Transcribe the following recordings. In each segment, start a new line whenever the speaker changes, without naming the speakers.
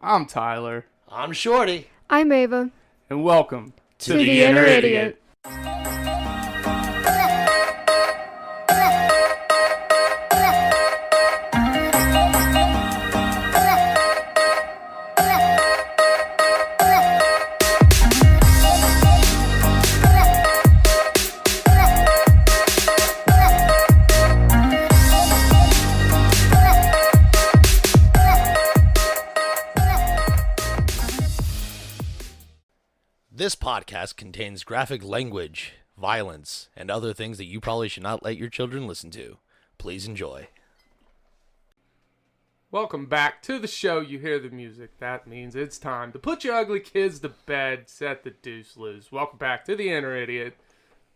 I'm Tyler.
I'm Shorty.
I'm Ava.
And welcome
to the Inner Idiot.
This podcast contains graphic language, violence, and other things that you probably should not let your children listen to. Please enjoy.
Welcome back to the show. You hear the music. That means it's time to put your ugly kids to bed, set the deuce loose. Welcome back to the Inner Idiot.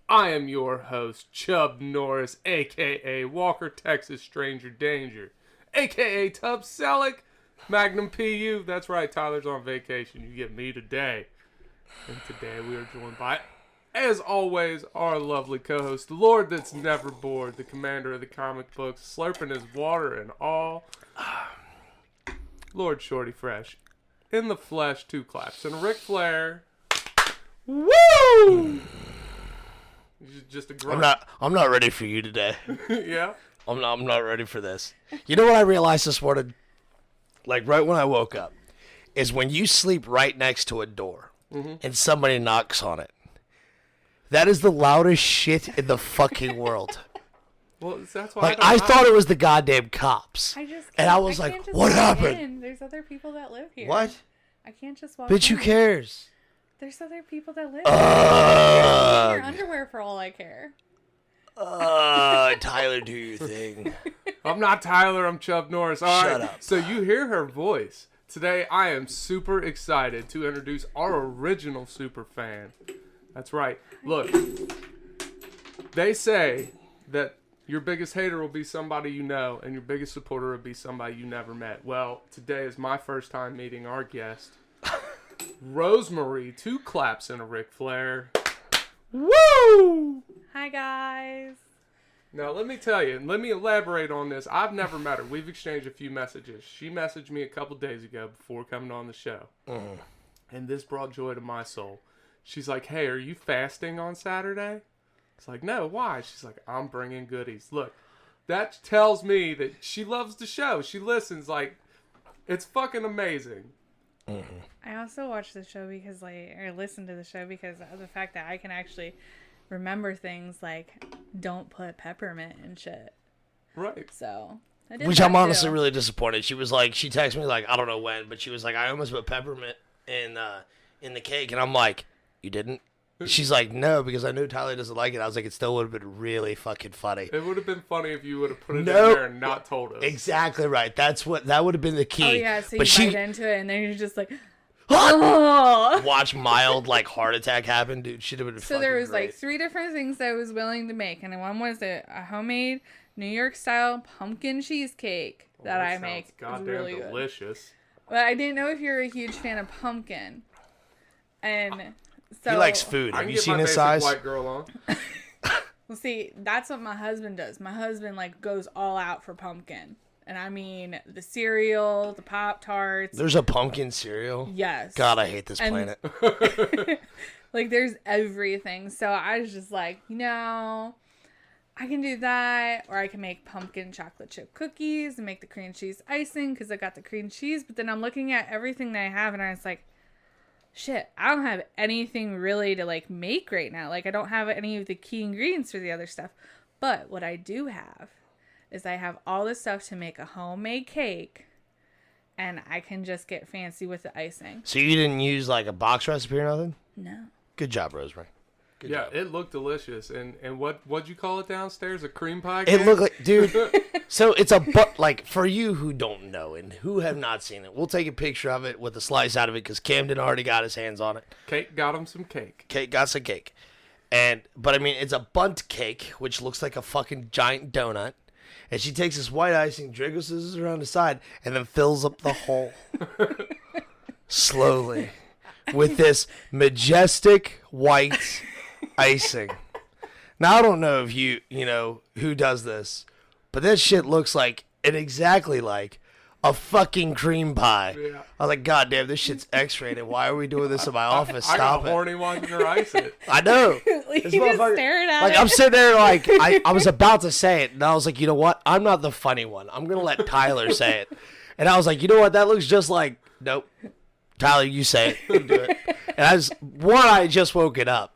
I am your host, Chubb Norris, a.k.a. Walker, Texas Stranger Danger, a.k.a. Tub Selleck, Magnum PU. That's right, Tyler's on vacation. You get me today. And today we are joined by, as always, our lovely co-host, the Lord that's never bored, the commander of the comic books, slurping his water and all, Lord Shorty Fresh, in the flesh, 2 claps, and Ric Flair. Woo! Just a grunt.
I'm not ready for you today.
Yeah?
I'm not ready for this. You know what I realized this morning? Like right when I woke up, is when you sleep right next to a door. Mm-hmm. And somebody knocks on it. That is the loudest shit in the fucking world.
Well, that's why
I thought it was the goddamn cops. I was
I
like, what happened?
In. There's other people that live here.
What?
I can't just walk
Bitch,
in.
who cares?
There's other people that live here. You're in your underwear for all I care.
Tyler, do your thing.
I'm not Tyler, I'm Chubb Norris. All
Shut
right.
up.
So you hear her voice. Today, I am super excited to introduce our original super fan. That's right. Look, they say that your biggest hater will be somebody you know, and your biggest supporter will be somebody you never met. Well, today is my first time meeting our guest, Rosemarie. 2 claps and a Ric Flair. Woo!
Hi, guys.
Now, let me tell you, and let me elaborate on this. I've never met her. We've exchanged a few messages. She messaged me a couple days ago before coming on the show. And this brought joy to my soul. She's like, hey, are you fasting on Saturday? It's like, no, why? She's like, I'm bringing goodies. Look, that tells me that she loves the show. She listens. Like, it's fucking amazing.
I also watch the show because, or listen to the show because of the fact that I can actually remember things like don't put peppermint in shit.
Right.
So,
which I'm honestly really disappointed. She was like, she texted me like, I don't know when, but she was like, I almost put peppermint in the cake, and I'm like, you didn't? She's like, no, because I knew Tyler doesn't like it. I was like, it still would have been really fucking funny.
It would have been funny if you would have put it in there and not told us.
Exactly right. That would have been the key.
Oh yeah, so
but
you bite into it and then you're just like, oh.
Watch mild heart attack happen, dude. Should have been.
So there was
great.
3 different things that I was willing to make, and one was a homemade New York style pumpkin cheesecake that I make.
Goddamn
really
delicious.
Good. But I didn't know if you're a huge fan of pumpkin, and so
he likes food. Have you seen his size?
White girl on.
Well, see, that's what my husband does. My husband goes all out for pumpkin. And I mean, the cereal, the Pop-Tarts.
There's a pumpkin cereal?
Yes.
God, I hate this planet.
There's everything. So I was just like, I can do that. Or I can make pumpkin chocolate chip cookies and make the cream cheese icing because I got the cream cheese. But then I'm looking at everything that I have and I was like, shit, I don't have anything really to make right now. I don't have any of the key ingredients for the other stuff. But what I do have is I have all this stuff to make a homemade cake, and I can just get fancy with the icing.
So you didn't use a box recipe or nothing?
No.
Good job, Rosemary. Good job.
It looked delicious. And what'd you call it downstairs? A cream pie
cake? It looked like, dude. So it's for you who don't know and who have not seen it, we'll take a picture of it with a slice out of it because Camden already got his hands on it.
Kate got him some cake.
Kate got some cake. But I mean, it's a bundt cake, which looks like a fucking giant donut. And she takes this white icing, driggles this around the side, and then fills up the hole slowly with this majestic white icing. Now, I don't know if you know, who does this, but this shit looks like, and exactly like, a fucking cream pie.
Yeah.
I was like, God damn, this shit's X-rated. Why are we doing this in my office?
I
Stop
got
it.
horny watching her ice it.
I know.
Like,
This
you just
motherfucker-
staring at
Like,
it.
I'm sitting there like, I was about to say it, and I was like, you know what? I'm not the funny one. I'm going to let Tyler say it. And I was like, you know what? That looks just like, nope. Tyler, you say it. You do it. And I had just woken up.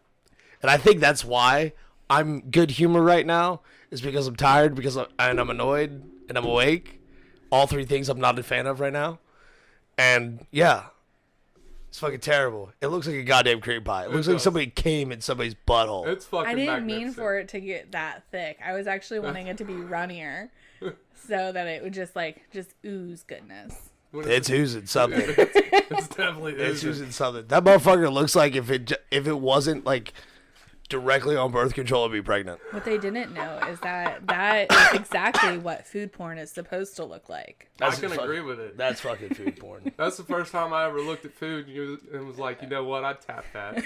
And I think that's why I'm good humor right now, is because I'm tired, and I'm annoyed, and I'm awake. All three things I'm not a fan of right now. And, yeah. It's fucking terrible. It looks like a goddamn cream pie. It looks like
does.
somebody came in somebody's butthole.
It's fucking
I didn't mean
magnificent.
for it to get that thick. I was actually wanting it to be runnier so that it would just ooze goodness.
It's oozing something.
It's definitely
It's
oozing.
oozing something. That motherfucker looks like if it wasn't like directly on birth control, it'd be pregnant.
What they didn't know is that is exactly what food porn is supposed to look like.
I can agree with it.
That's fucking food porn.
That's the first time I ever looked at food and was like, you know what? I'd tap that.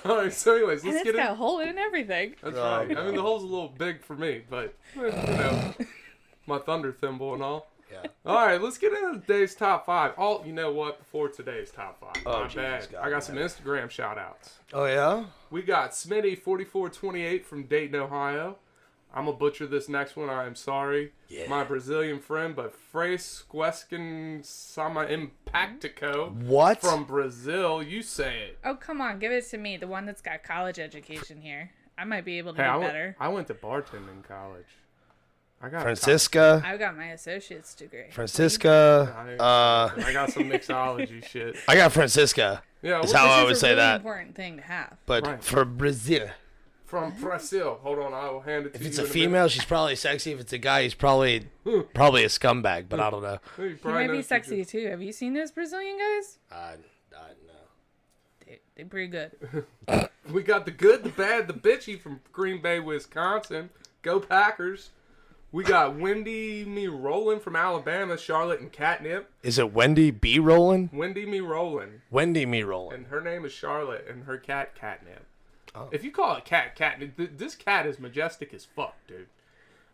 All right, so anyways,
And
let's
it's
get
got a
in.
hole in it and everything.
That's
Oh,
right. I
God.
mean, the hole's a little big for me, but, my thunder thimble and all.
Yeah.
All right, let's get into today's top 5. You know what? Before today's top 5.
Oh,
My
Jesus,
bad.
God,
I got
man.
some Instagram shout-outs.
Oh yeah.
We got Smitty4428 from Dayton, Ohio. I'm going to butcher this next one. I am sorry.
Yeah.
My Brazilian friend, but Fresquesquin Sama Impactico
What?
from Brazil. You say it.
Oh, come on. Give it to me. The one that's got college education here. I might be able to
Hey,
do better.
I went to bartending in college. I got
Francisca.
I've got my associate's degree.
Francisca.
I got some mixology shit.
I got Francisca.
Yeah,
That's
well,
how I
Which
would
is a
say
really
that.
important thing to have.
But
Right.
for Brazil,
from Brazil. Hold on, I will hand it to
if
you.
it's a
in minute.
female, she's probably sexy. If it's a guy, he's probably a scumbag. But I don't know.
You
He
probably
might
know
be
some
sexy too. Have you seen those Brazilian guys?
No.
They're pretty good.
We got the good, the bad, the bitchy from Green Bay, Wisconsin. Go Packers. We got Wendy Me Rollin from Alabama, Charlotte and Catnip.
Is it Wendy B. Rollin?
Wendy Me Rollin.
Wendy Me Rollin.
And her name is Charlotte, and her cat Catnip.
Oh.
If you call it Catnip, this cat is majestic as fuck, dude.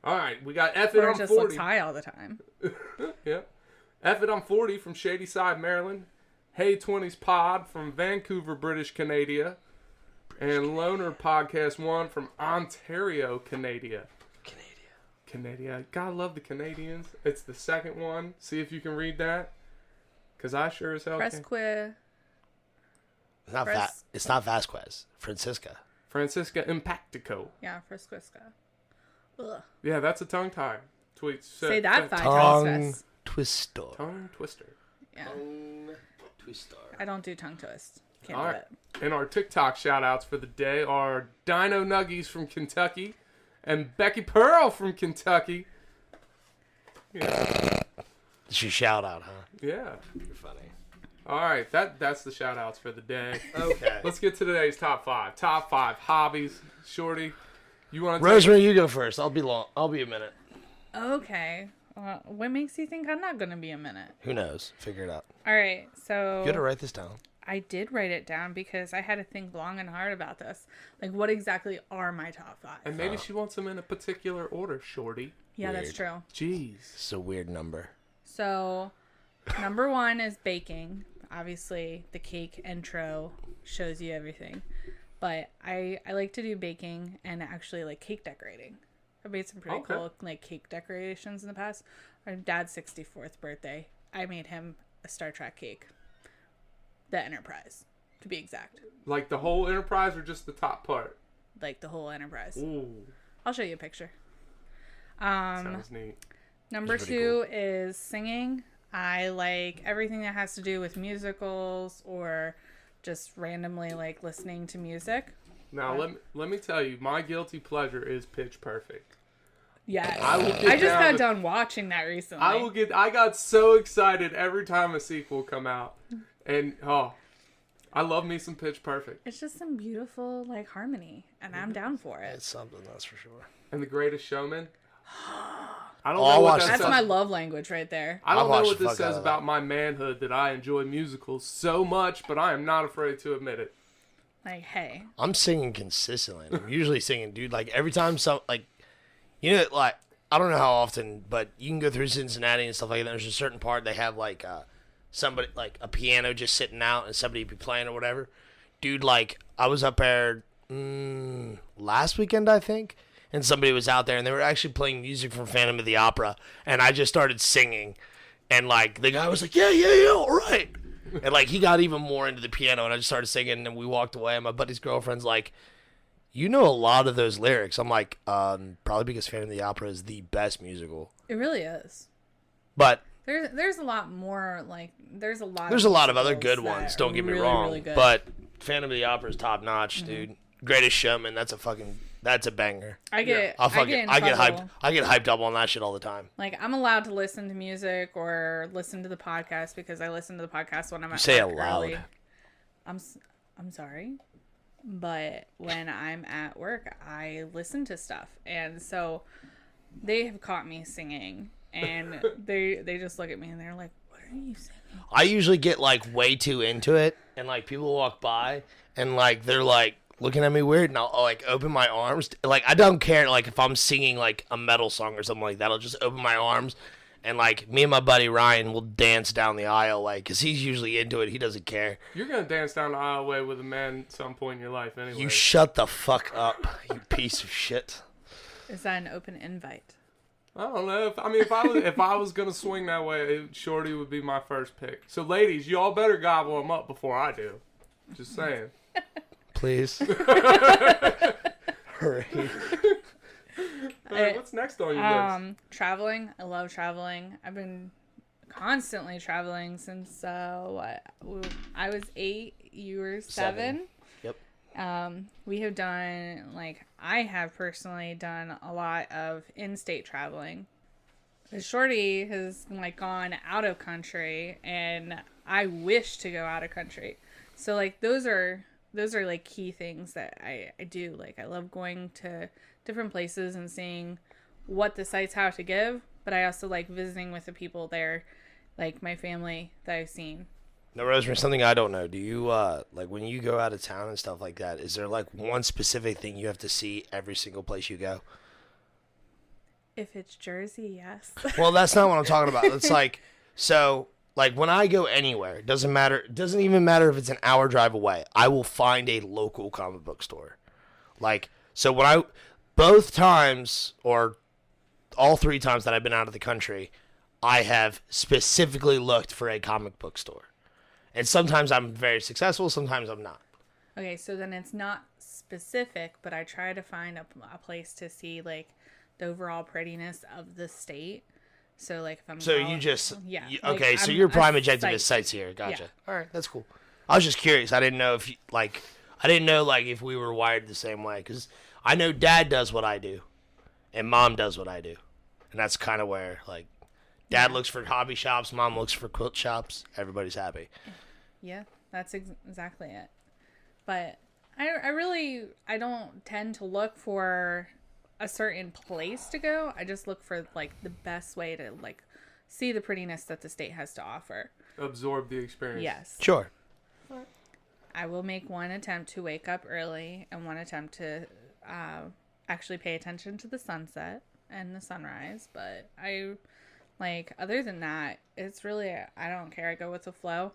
All right, we got F It
Or
I'm
just looks
40.
high all the time.
Yeah. F It I'm 40 from Shadyside, Maryland. Hey 20s Pod from Vancouver, British Columbia. And Loner Podcast 1 from Ontario, Canada. Canada. God, love the Canadians. It's the second one. See if you can read that. Because I sure as hell can.
Fresque.
It's not Vasquez. Francisca.
Francisca Impactico.
Yeah, Fresquesca. Ugh.
Yeah, that's a tongue tie. Tweet.
Say that 5 times
Tongue
fast.
twister.
Tongue twister.
Yeah.
Tongue twister.
I don't do tongue twist. Can't
All
do
right.
it.
And our TikTok shout outs for the day are Dino Nuggies from Kentucky and Becky Pearl from Kentucky. Yeah.
She shout out, huh?
Yeah.
You're funny.
All right. That's the shout outs for the day.
Okay.
Let's get to today's top 5. Top 5 hobbies. Shorty, you want to
Rosemary, you go first. I'll be a minute.
Okay. What makes you think I'm not going to be a minute?
Who knows? Figure it out.
All right. So
You gotta write this down.
I did write it down because I had to think long and hard about this. Like, what exactly are my top 5?
And maybe she wants them in a particular order, Shorty.
Yeah, that's
Weird.
true.
Jeez.
It's a weird number.
So, number 1 is baking. Obviously, the cake intro shows you everything. But I like to do baking and actually like cake decorating. I've made some pretty
Okay.
cool like cake decorations in the past. Our dad's 64th birthday, I made him a Star Trek cake. The Enterprise, to be exact.
Like the whole Enterprise or just the top part?
Like the whole Enterprise.
Ooh.
I'll show you a picture.
Sounds neat.
Number
That's pretty
2 is singing. I like everything that has to do with musicals or just randomly like listening to music.
Now, let me tell you, my guilty pleasure is Pitch Perfect.
Yes.
I will get
I just
down
got
with-
done watching that recently.
I got so excited every time a sequel come out. And, I love me some Pitch Perfect.
It's just some beautiful like harmony, and I'm down for it.
It's something, that's for sure.
And The Greatest Showman. I don't
Oh, I'll
know what
watch
that
That's
says.
my love language right there.
I don't
I'll
know
watch
what
the
this
fuck out
says
of
about
that.
my manhood that I enjoy musicals so much, but I am not afraid to admit it.
Like, hey,
I'm singing consistently. I'm usually singing, dude. Like every time like, you know, like I don't know how often, but you can go through Cincinnati and stuff like that. There's a certain part they have like somebody like a piano just sitting out and somebody be playing or whatever. Dude, like I was up there last weekend, I think, and somebody was out there and they were actually playing music from Phantom of the Opera, and I just started singing, and like the guy was like, yeah, all right, and like he got even more into the piano, and I just started singing, and we walked away, and my buddy's girlfriend's like, you know a lot of those lyrics. I'm like, probably because Phantom of the Opera is the best musical.
It really is.
But
there's a lot more, like, there's a lot
of other good ones, don't get me wrong. Really but Phantom of the Opera is top notch, dude. Greatest Showman, that's a banger.
I get
hyped up on that shit all the time.
Like, I'm allowed to listen to music or listen to the podcast because I listen to the podcast when I'm at
say
work
it loud.
early. I'm sorry. But when I'm at work, I listen to stuff. And so they have caught me singing. And they just look at me and they're like, what are you singing?
I usually get like way too into it. And like people walk by and like they're like looking at me weird. And I'll like open my arms. Like I don't care like if I'm singing like a metal song or something like that. I'll just open my arms. And, like, me and my buddy Ryan will dance down the aisle, like, because he's usually into it. He doesn't care.
You're going to dance down the aisleway with a man at some point in your life anyway.
You shut the fuck up, you piece of shit.
Is that an open invite?
I don't know. If I was going to swing that way, Shorty would be my first pick. So, ladies, y'all better gobble him up before I do. Just saying.
Please. Hurry.
What's next on your list?
Traveling. I love traveling. I've been constantly traveling since I was 8. You were 7.
Yep.
We have done I have personally done a lot of in-state traveling. Shorty has gone out of country, and I wish to go out of country. So those are key things that I do. I love going to different places and seeing what the sites have to give, but I also like visiting with the people there, like my family that I've seen.
Now, Rosemary, something I don't know. Do you when you go out of town and stuff like that, is there one specific thing you have to see every single place you go?
If it's Jersey, yes.
Well, that's not what I'm talking about. It's when I go anywhere, it doesn't matter. It doesn't even matter if it's an hour drive away. I will find a local comic book store. So when both times or all 3 times that I've been out of the country, I have specifically looked for a comic book store. And sometimes I'm very successful, sometimes I'm not.
Okay, so then it's not specific, but I try to find a place to see the overall prettiness of the state. So if I'm
so you just
yeah
okay, so your prime objective is sightseer. Gotcha. Yeah. All right, that's cool. I was just curious. I didn't know if if we were wired the same way, because I know Dad does what I do, and Mom does what I do, and that's kind of where Dad looks for hobby shops, Mom looks for quilt shops. Everybody's happy.
Yeah, that's exactly it. But I don't tend to look for a certain place to go. I just look for the best way to see the prettiness that the state has to offer.
Absorb the experience.
Yes.
Sure.
I will make one attempt to wake up early and one attempt to actually pay attention to the sunset and the sunrise. But other than that, it's really, I don't care. I go with the flow.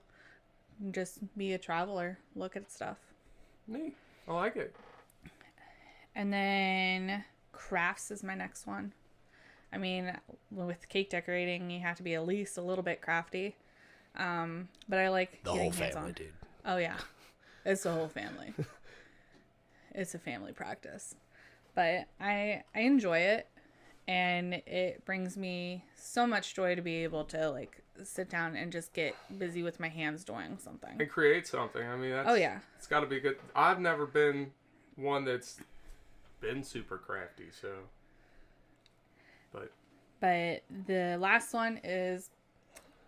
Just be a traveler. Look at stuff.
Neat. I like it.
And then crafts is my next one. I mean, with cake decorating, you have to be at least a little bit crafty. But I like
the
getting
whole
hands
family,
on.
dude.
Oh yeah, it's the whole family. It's a family practice, but I enjoy it, and it brings me so much joy to be able to sit down and just get busy with my hands doing something
and create something. I mean, that's,
oh yeah,
it's got to be good. I've never been one that's been super crafty, so.
But the last one is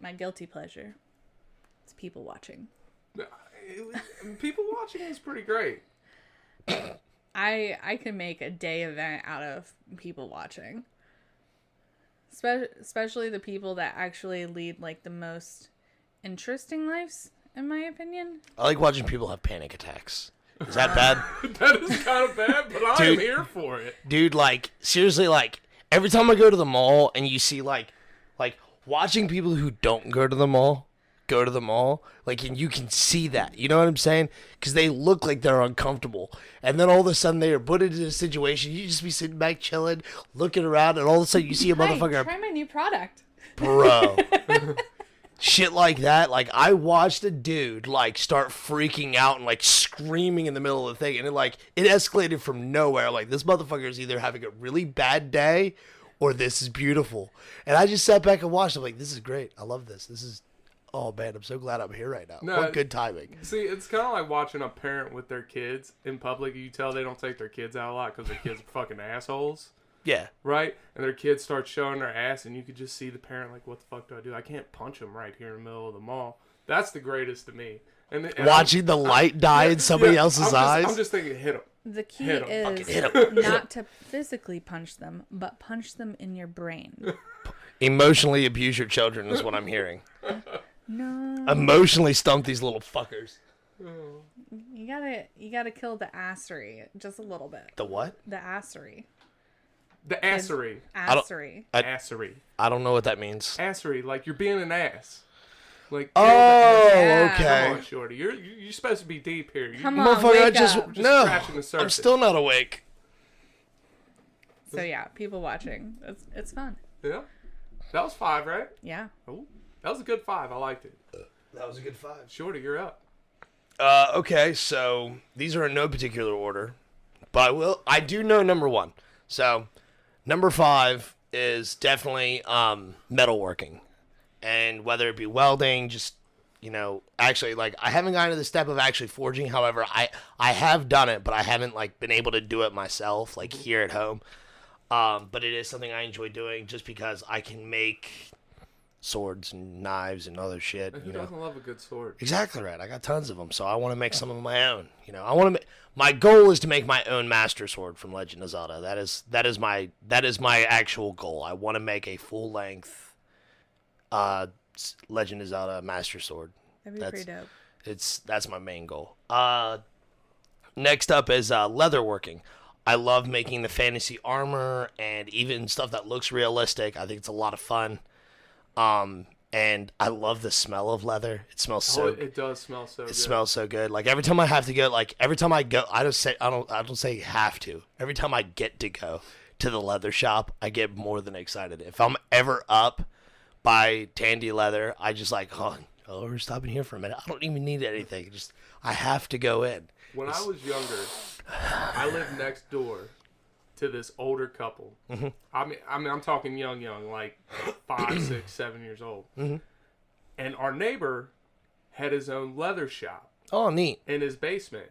my guilty pleasure. It's people watching.
People watching is pretty great.
I can make a day event out of people watching. Especially the people that actually lead the most interesting lives, in my opinion.
I like watching people have panic attacks. Is that bad?
That is kind of bad, but I am here for it.
Dude, seriously, every time I go to the mall and you see like watching people who don't go to the mall go to the mall, like, and you can see that, you know what I'm saying? Because they look like they're uncomfortable, and then all of a sudden they are put into a situation. You just be sitting back chilling, looking around, and all of a sudden you see a motherfucker.
Try my new product,
bro. Shit like that. Like, I watched a dude like start freaking out and like screaming in the middle of the thing, and it escalated from nowhere. Like, this motherfucker is either having a really bad day or this is beautiful. And I just sat back and watched. I'm like, this is great. I love this. This is, oh man, I'm so glad I'm here right now.
No,
what good timing.
See, it's kind of like watching a parent with their kids in public. You tell they don't take their kids out a lot because their kids are fucking assholes.
Yeah.
Right? And their kids start showing their ass, and you could just see the parent like, what the fuck do I do? I can't punch them right here in the middle of the mall. That's the greatest to me. And
watching the light die in somebody else's eyes.
I'm just thinking, hit them.
the key
Hit 'em.
is not to physically punch them, but punch them in your brain.
Emotionally abuse your children is what I'm hearing.
No.
Emotionally stump these little fuckers.
You gotta kill the assery just a little bit.
The what?
The assery.
The assery.
Assery.
Assery.
I don't know what that means.
Assery, like you're being an ass. Like,
oh,
Yeah.
okay.
come on, Shorty. You're supposed to be deep here.
Come on,
Motherfucker, I
wake
just
up.
Just scratching the surface.
I'm still not awake.
So yeah, people watching. It's fun.
Yeah. That was 5, right?
Yeah.
Oh, that was a good 5. I liked it.
That was a good 5.
Shorty, you're up.
Okay, so these are in no particular order, but I do know number 1. So number 5 is definitely metalworking, and whether it be welding, just actually, like, I haven't gotten to the step of actually forging. However, I have done it, but I haven't like been able to do it myself, like here at home. But it is something I enjoy doing just because I can make swords and knives and other shit.
Who doesn't love a good sword?
Exactly right. I got tons of them, so I want to make some of my own. I want to. My goal is to make my own master sword from Legend of Zelda. That is my actual goal. I want to make a full length, Legend of Zelda master sword.
That'd be pretty dope.
That's my main goal. Next up is leatherworking. I love making the fantasy armor and even stuff that looks realistic. I think it's a lot of fun. And I love the smell of leather. It smells so.
It does smell so good.
It smells so good. Like every time I have to go, I don't say have to. Every time I get to go to the leather shop, I get more than excited. If I'm ever up by Tandy Leather, I just like, oh, we're stopping here for a minute. I don't even need anything. I have to go in.
When I was younger, I lived next door to this older couple.
Mm-hmm.
I mean, I'm talking young, like 5, 6, 7 years old.
Mm-hmm.
And our neighbor had his own leather shop
Oh, neat.
in his basement.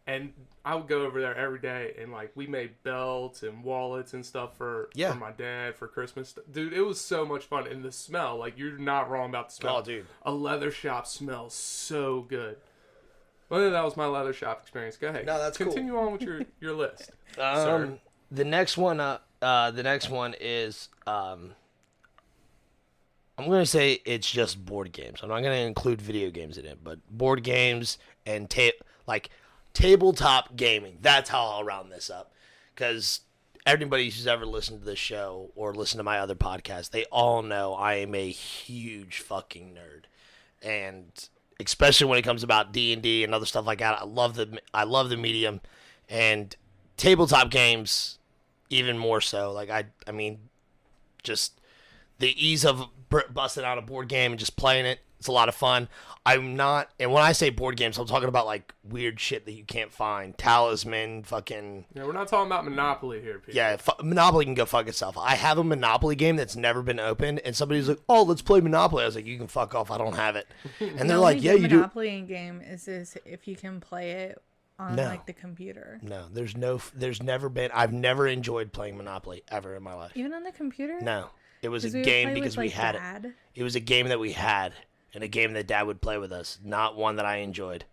And I would go over there every day, and like we made belts and wallets and stuff for my dad for Christmas. Dude, it was so much fun. And the smell, like, you're not wrong about the smell.
Oh, dude.
A leather shop smells so good. Well, that was my leather shop experience. Go ahead.
No, that's cool.
Continue on with your list. Sir.
The next one is I'm gonna say it's just board games. I'm not gonna include video games in it, but board games and tabletop gaming. That's how I'll round this up, because everybody who's ever listened to this show or listened to my other podcast, they all know I am a huge fucking nerd, and especially when it comes about D&D and other stuff like that. I love the medium, and tabletop games even more so. Like I mean, just the ease of busting out a board game and just playing it. It's a lot of fun. And when I say board games, I'm talking about like weird shit that you can't find. Talisman, fucking.
Yeah, we're not talking about Monopoly here, people.
Yeah, Monopoly can go fuck itself. I have a Monopoly game that's never been opened, and somebody's like, "Oh, let's play Monopoly." I was like, "You can fuck off. I don't have it." And they're like, "Yeah, you do."
Monopoly game is if you can play it on like the computer.
No, there's never been. I've never enjoyed playing Monopoly ever in my life.
Even on the computer?
No, it was a
'Cause we would
game
play
because
with,
we
like,
had
Dad.
it. It was a game that we had, and a game that Dad would play with us. Not one that I enjoyed.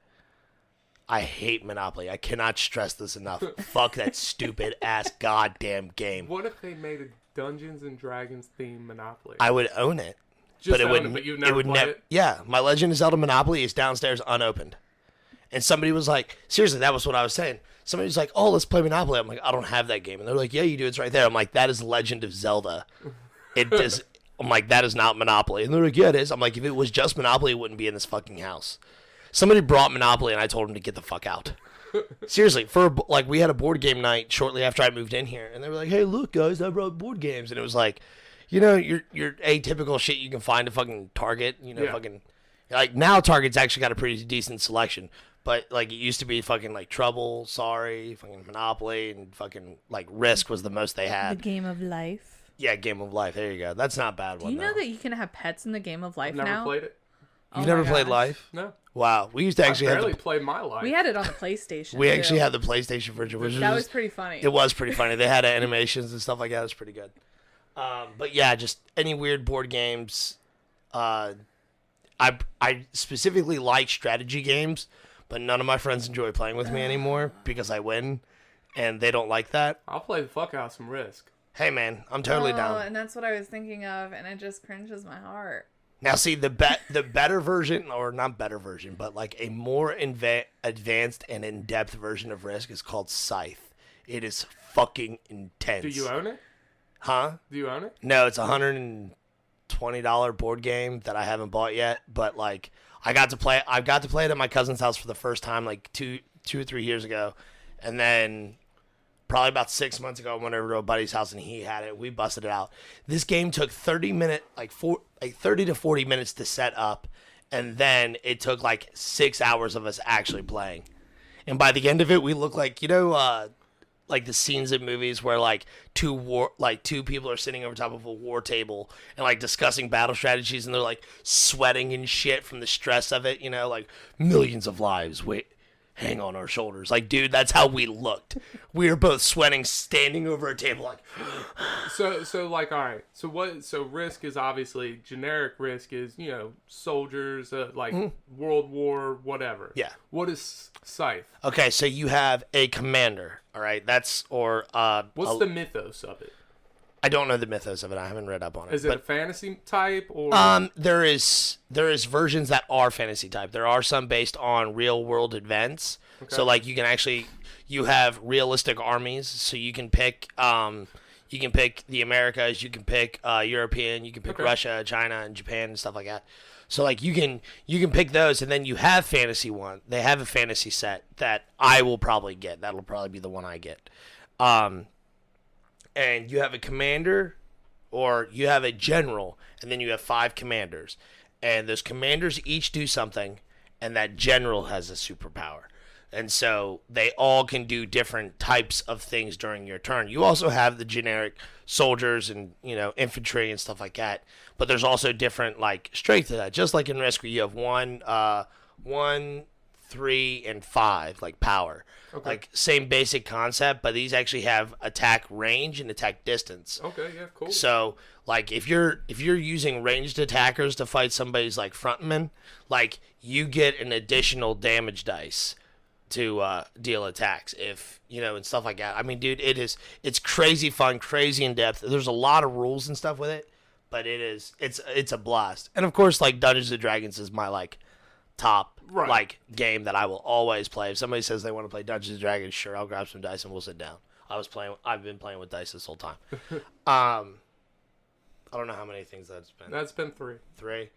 I hate Monopoly. I cannot stress this enough. Fuck that stupid ass goddamn game.
What if they made a Dungeons and Dragons themed Monopoly?
I would own it.
Just
but it
own
wouldn't.
but you've never played it?
Yeah, my Legend of Zelda Monopoly is downstairs unopened, And somebody was like, seriously, that was what I was saying. Somebody was like, oh, let's play Monopoly. I'm like, I don't have that game. And they're like, yeah, you do. It's right there. I'm like, that is Legend of Zelda. It does. I'm like, that is not Monopoly. And they're like, yeah, it is. I'm like, if it was just Monopoly, it wouldn't be in this fucking house. Somebody brought Monopoly, and I told them to get the fuck out. Seriously, we had a board game night shortly after I moved in here, and they were like, hey, look, guys, I brought board games. And it was like, you know, your atypical shit you can find at fucking Target, you know, fucking, like, now Target's actually got a pretty decent selection. But, like, it used to be fucking, like, Trouble, Sorry, fucking Monopoly, and fucking, like, Risk was the most they had.
The Game of Life.
Yeah, Game of Life. There you go. That's not a bad one,
Do you know that you can have pets in the Game of Life now?
Never played it.
You've never played Life?
No.
Wow. We used to actually
I barely played my life.
We had it on the PlayStation.
We actually had the PlayStation version, which
was pretty funny.
It was pretty funny. They had animations and stuff like that. It was pretty good. But yeah, just any weird board games. I specifically like strategy games, but none of my friends enjoy playing with me anymore because I win, and they don't like that.
I'll play the fuck out of some Risk.
Hey man, I'm totally down.
And that's what I was thinking of, and it just cringes my heart.
Now, see, the better version, or not better version, but like a more advanced and in-depth version of Risk is called Scythe. It is fucking intense.
Do you own it?
Huh?
Do you own it?
No, it's a $120 board game that I haven't bought yet, but like I got to play it at my cousin's house for the first time like two or 3 years ago, and then probably about 6 months ago I went over to a buddy's house and he had it. We busted it out. This game took 30 to 40 minutes to set up, and then it took like 6 hours of us actually playing. And by the end of it, we looked like, you know, like the scenes in movies where like two people are sitting over top of a war table and like discussing battle strategies, and they're like sweating and shit from the stress of it, you know, like millions of lives hang on our shoulders. Like, dude, that's how we looked. We were both sweating, standing over a table like.
So like, all right. So Risk is obviously generic. Risk is, you know, soldiers, like World War, whatever.
Yeah.
What is Scythe?
Okay, so you have a commander. All right, what's
the mythos of it?
I don't know the mythos of it. I haven't read up on it.
Is it a fantasy type or?
There is versions that are fantasy type. There are some based on real world events. Okay. So like you have realistic armies. So you can pick the Americas. You can pick European. You can pick Russia, China, and Japan and stuff like that. So like you can pick those, and then you have fantasy one. They have a fantasy set that I will probably get. That'll probably be the one I get. And you have a commander, or you have a general, and then you have 5 commanders. And those commanders each do something, and that general has a superpower. And so they all can do different types of things during your turn. You also have the generic soldiers and, you know, infantry and stuff like that. But there's also different, like, strength to that. Just like in Risk, where you have 1, 3, and 5, like, power. Okay. Like, same basic concept, but these actually have attack range and attack distance.
Okay, yeah, cool.
So, like, if you're using ranged attackers to fight somebody's, like, frontman, like, you get an additional damage dice to deal attacks, if, you know, and stuff like that. I mean, dude, it's crazy fun, crazy in-depth. There's a lot of rules and stuff with it, but it's a blast. And, of course, like, Dungeons & Dragons is my, like, top like game that I will always play. If somebody says they want to play Dungeons & Dragons, sure, I'll grab some dice and we'll sit down. I've been playing with dice this whole time. I don't know how many things that's been.
That's been 3.
3.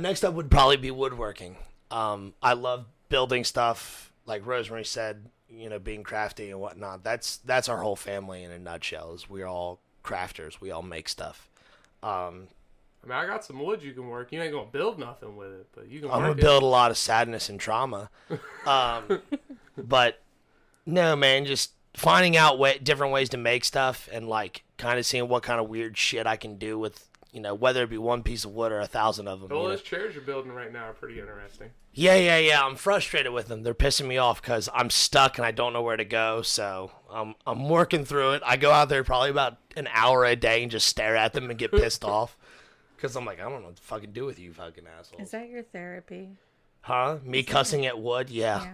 Next up would probably be woodworking. I love building stuff, like Rosemarie said, you know, being crafty and whatnot. That's our whole family in a nutshell. Is we're all crafters. We all make stuff.
I mean, I got some wood you can work. You ain't gonna build nothing with it, but you can.
I'm gonna build a lot of sadness and trauma. But no, man, just finding out different ways to make stuff, and like kind of seeing what kind of weird shit I can do with, you know, whether it be one piece of wood or 1,000 of them.
Well, those chairs you're building right now are pretty interesting.
Yeah. I'm frustrated with them. They're pissing me off because I'm stuck and I don't know where to go. So I'm working through it. I go out there probably about an hour a day and just stare at them and get pissed off. Because I'm like, I don't know what to fucking do with you fucking assholes.
Is that your therapy?
Huh? Me cussing at wood? Yeah.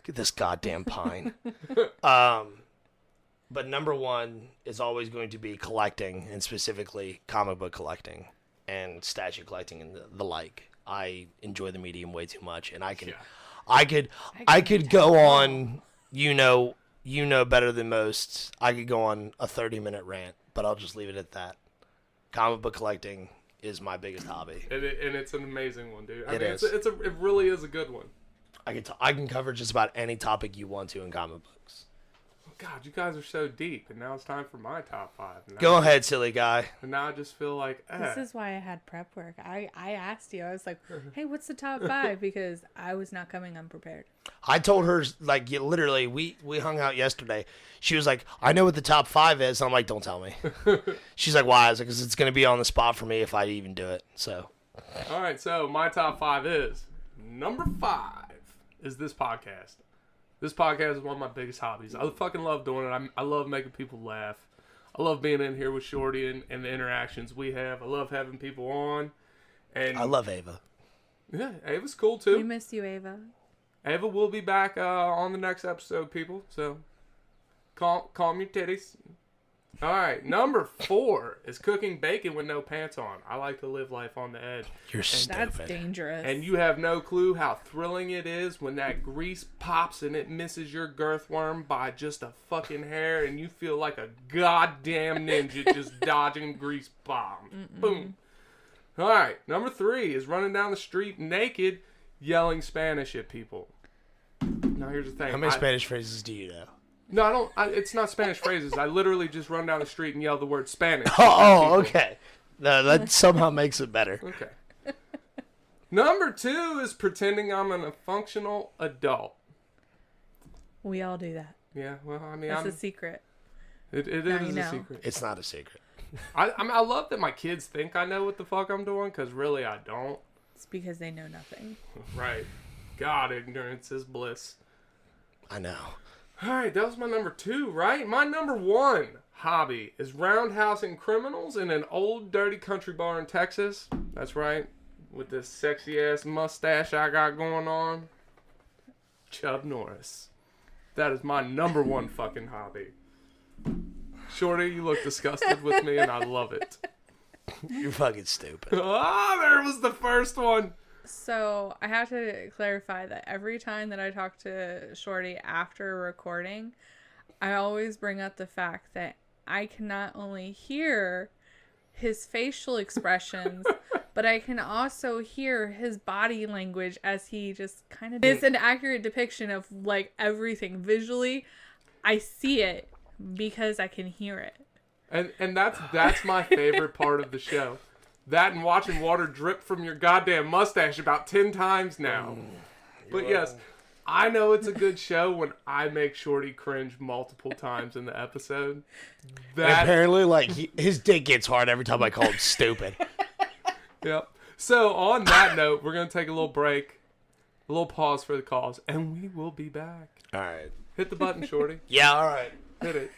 Get this goddamn pine. But number one is always going to be collecting, and specifically comic book collecting and statue collecting and the like. I enjoy the medium way too much, and I could go on, you know better than most. I could go on a 30-minute rant, but I'll just leave it at that. Comic book collecting is my biggest hobby.
And it's an amazing one, dude.
It
really is a good one.
I can cover just about any topic you want to in comic books.
God, you guys are so deep, and now it's time for my top 5.
Go ahead, silly guy.
And now I just feel like,
This is why I had prep work. I asked you. I was like, hey, what's the top 5? Because I was not coming unprepared.
I told her, like, literally, we hung out yesterday. She was like, I know what the top 5 is. I'm like, don't tell me. She's like, why? I was like, because it's going to be on the spot for me if I even do it. So.
All right, so my top 5 is, number 5 is this podcast. This podcast is one of my biggest hobbies. I fucking love doing it. I love making people laugh. I love being in here with Shorty and the interactions we have. I love having people on. And
I love Ava.
Yeah, Ava's cool too.
We miss you, Ava.
Ava will be back on the next episode, people. So calm your titties. All right, number 4 is cooking bacon with no pants on. I like to live life on the edge.
You're stupid.
That's dangerous.
And you have no clue how thrilling it is when that grease pops and it misses your girth worm by just a fucking hair, and you feel like a goddamn ninja just dodging grease bombs. Boom. All right, number 3 is running down the street naked, yelling Spanish at people. Now here's the thing.
How many Spanish phrases do you know?
No, I don't. It's not Spanish phrases. I literally just run down the street and yell the word Spanish.
Okay. No, that somehow makes it better.
Okay. Number 2 is pretending I'm a functional adult.
We all do that.
Yeah, well, I mean,
That's a secret.
It
Now
is
you
a
know.
secret.
It's not a secret.
I love that my kids think I know what the fuck I'm doing, because really I don't.
It's because they know nothing.
Right. God, ignorance is bliss.
I know.
All right, that was my number 2, right? My number 1 hobby is roundhousing criminals in an old dirty country bar in Texas. That's right. With this sexy ass mustache I got going on. Chubb Norris. That is my number 1 fucking hobby. Shorty, you look disgusted with me and I love it.
You're fucking stupid.
Ah, there was the first one.
So I have to clarify that every time that I talk to Shorty after recording, I always bring up the fact that I can not only hear his facial expressions, but I can also hear his body language as he just kind of is an accurate depiction of like everything visually. I see it because I can hear it.
And that's my favorite part of the show. That and watching water drip from your goddamn mustache about 10 times now. But yes, I know it's a good show when I make Shorty cringe multiple times in the episode.
And apparently, like, his dick gets hard every time I call him stupid.
Yep. So, on that note, we're going to take a little break, a little pause for the cause, and we will be back.
All right.
Hit the button, Shorty.
Yeah, all right.
Hit it.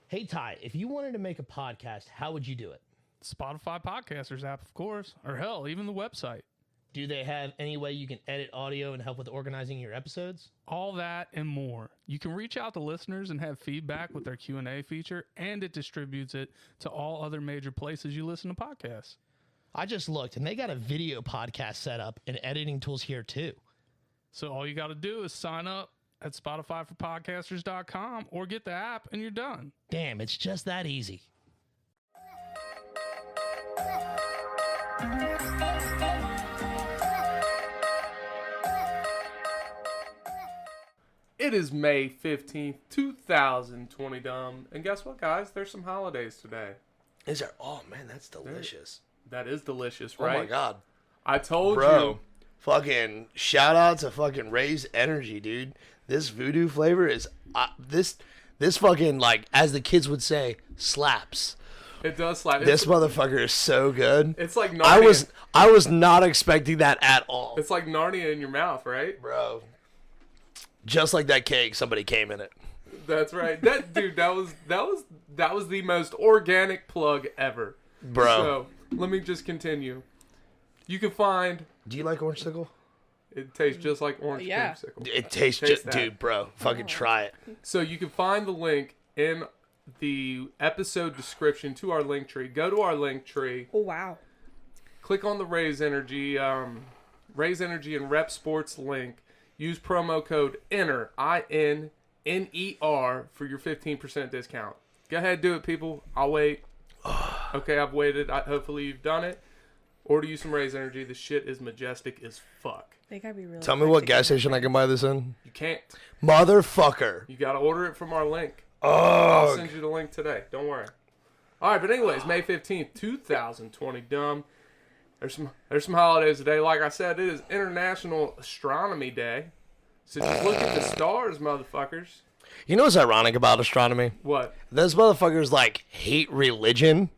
Hey, Ty, if you wanted to make a podcast, how would you do it?
Spotify Podcasters app, of course, or hell, even the website.
Do they have any way you can edit audio and help with organizing your episodes?
All that and more. You can reach out to listeners and have feedback with their Q&A feature, and it distributes it to all other major places you listen to podcasts.
I just looked, and they got a video podcast set up and editing tools here, too.
So all you got to do is sign up at SpotifyForPodcasters.com or get the app, and you're done.
Damn, it's just that easy.
It is May 15th, 2020, dumb. And guess what, guys? There's some holidays today.
Is there? Oh, man, that's delicious.
That is delicious, right?
Oh, my God.
I told
Bro,
you.
fucking shout out to fucking Ray's Energy, dude. This voodoo flavor is, this fucking, like, as the kids would say, slaps.
It does slap.
This motherfucker is so good.
It's like Narnia.
I was not expecting that at all.
It's like Narnia in your mouth, right?
Bro. Just like that cake, somebody came in it.
That's right. That dude, that was the most organic plug ever.
Bro.
So, let me just continue. You can find
Do you like orange sickle?
it tastes just like orange
Yeah.
creamsicle.
It tastes
Taste
just,
that.
dude, bro. Fucking try it.
So you can find the link in the episode description to our link tree. Go to our link tree.
Oh, wow.
Click on the Raise Energy and Rep Sports link. Use promo code INNER, INNER, for your 15% discount. Go ahead, do it, people. I'll wait. Okay, I've waited. Hopefully you've done it. Order you some Raise Energy. The shit is majestic as fuck.
They gotta be really.
Tell me what gas station I can buy this in.
You can't.
Motherfucker.
You gotta order it from our link.
Oh.
I'll send you the link today. Don't worry. All right, but anyways, May 15th, 2020, dumb. There's some holidays today. Like I said, it is International Astronomy Day. So just look at the stars, motherfuckers.
You know what's ironic about astronomy?
What?
Those motherfuckers, like, hate religion,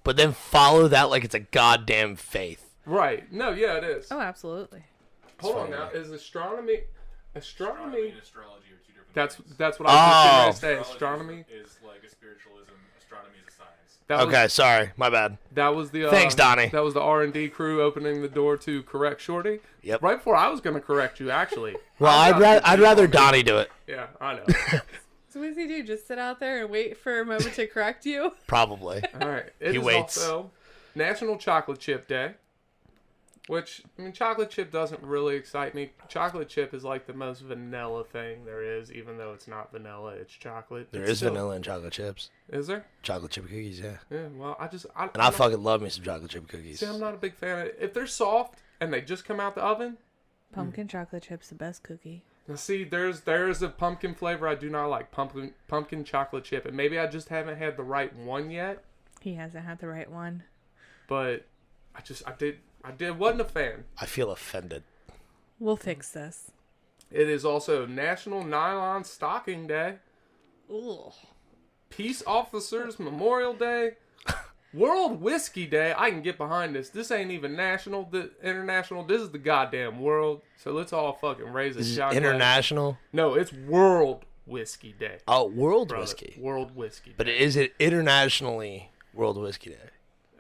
but then follow that like it's a goddamn faith.
Right. No, yeah, it is.
Oh, absolutely.
Hold on now. Is astronomy...
Astronomy and astrology are two different things.
That's what I was going to say. Astronomy
is like a spiritualism. Astronomy is a science.
Okay, sorry. My bad.
That was the...
Thanks, Donnie.
That was the R&D crew opening the door to correct Shorty.
Yep.
Right before I was going to correct you, actually.
Well, I'd rather Donnie do it.
Yeah, I know.
So what does he do? Just sit out there and wait for a moment to correct you?
Probably.
All right. It
He
is
waits.
also National Chocolate Chip Day. Which, I mean, chocolate chip doesn't really excite me. Chocolate chip is like the most vanilla thing there is, even though it's not vanilla, it's chocolate.
There
It's
is
still-
vanilla in chocolate chips.
Is there?
Chocolate chip cookies, yeah.
Yeah, well,
And I fucking love me some chocolate chip cookies.
See, I'm not a big fan of it. If they're soft and they just come out the oven,
Pumpkin chocolate chip's the best cookie.
now see, there's a pumpkin flavor I do not like, pumpkin chocolate chip, and maybe I just haven't had the right one yet,
He hasn't had the right one.
but I wasn't a fan.
I feel offended.
We'll fix this.
It is also National Nylon Stocking Day,
Ugh.
Peace Officers Memorial Day, World Whiskey Day. I can get behind this. This ain't even national, international. This is the goddamn world. So let's all fucking raise a
This is
shot. glass.
international.
No, it's World Whiskey Day.
Oh, World
Brother.
Whiskey.
World Whiskey Day.
But is it internationally World Whiskey Day?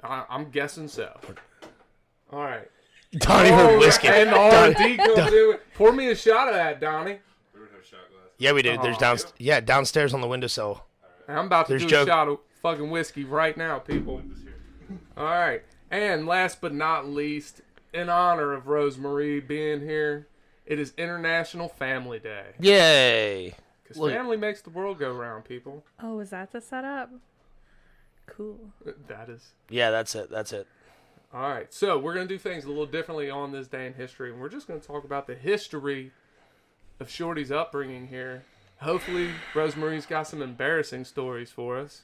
I'm guessing so. All right.
Donnie heard whiskey.
And the R&D comes in. Pour me a shot of that, Donnie.
We don't have shot glass.
Yeah, we do. There's downstairs on the windowsill.
I'm about to
There's
do
joke.
a shot of fucking whiskey right now, people. All right. And last but not least, in honor of Rosemarie being here, it is International Family Day.
Yay.
Because
Look.
family makes the world go round, people.
Oh, is that the setup? Cool.
That is.
Yeah, that's it.
All right. So we're going to do things a little differently on this day in history. And we're just going to talk about the history of Shorty's upbringing here. Hopefully, Rosemarie's got some embarrassing stories for us.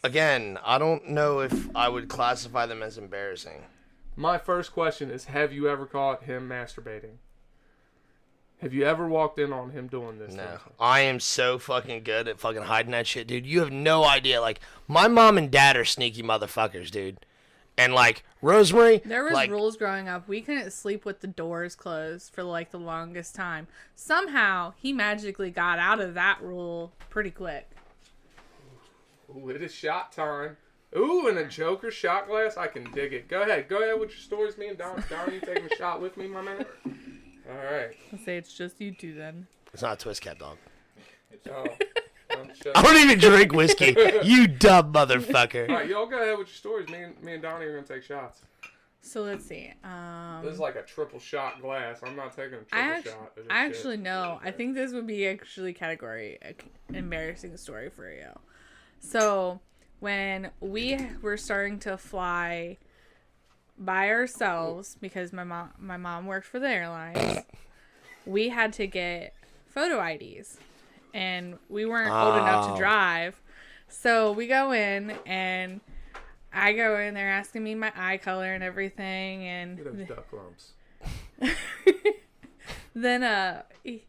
Again, I don't know if I would classify them as embarrassing.
My first question is, have you ever caught him masturbating? Have you ever walked in on him doing this?
No.
thing?
I am so fucking good at fucking hiding that shit, dude. You have no idea. Like, my mom and dad are sneaky motherfuckers, dude. And, like, Rosemarie...
There was
like,
rules growing up. We couldn't sleep with the doors closed for like the longest time. Somehow he magically got out of that rule pretty quick.
Ooh, it is shot time. Ooh, and a Joker shot glass. I can dig it. Go ahead with your stories. Me and Don, you taking a shot with me, my man? All right.
I'll say it's just you two then.
It's not a twist cap, dog.
Oh,
I don't even drink whiskey. You dumb motherfucker.
All right, y'all go ahead with your stories. Me and Donnie are gonna take shots.
So let's see.
This is like a triple shot glass. I'm not taking a triple shot. of this
I
shit.
actually know. I think this would be actually category embarrassing story for you. So when we were starting to fly by ourselves because my mom worked for the airlines, we had to get photo IDs, and we weren't old enough to drive. So we go in, and I go in. They're asking me my eye color and everything, and
Look at those duck lumps.
then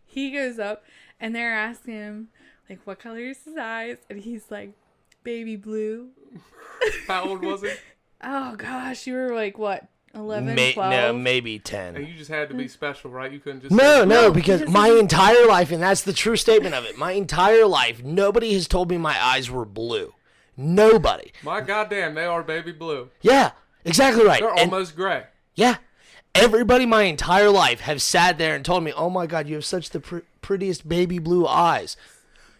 he goes up, and they're asking him like what color is his eyes, and he's like baby blue.
How old was he?
Oh gosh, you were like what, 11, 12?
No, maybe
And
10.
you just had to be special, right? You couldn't just
No,
say,
no, because
because
my
this is-
entire life, and that's the true statement of it, my entire life, nobody has told me my eyes were blue. Nobody.
My goddamn, they are baby blue.
Yeah, exactly right.
They're
And-
almost gray.
Yeah. Everybody my entire life have sat there and told me, oh my God, you have such the prettiest baby blue eyes.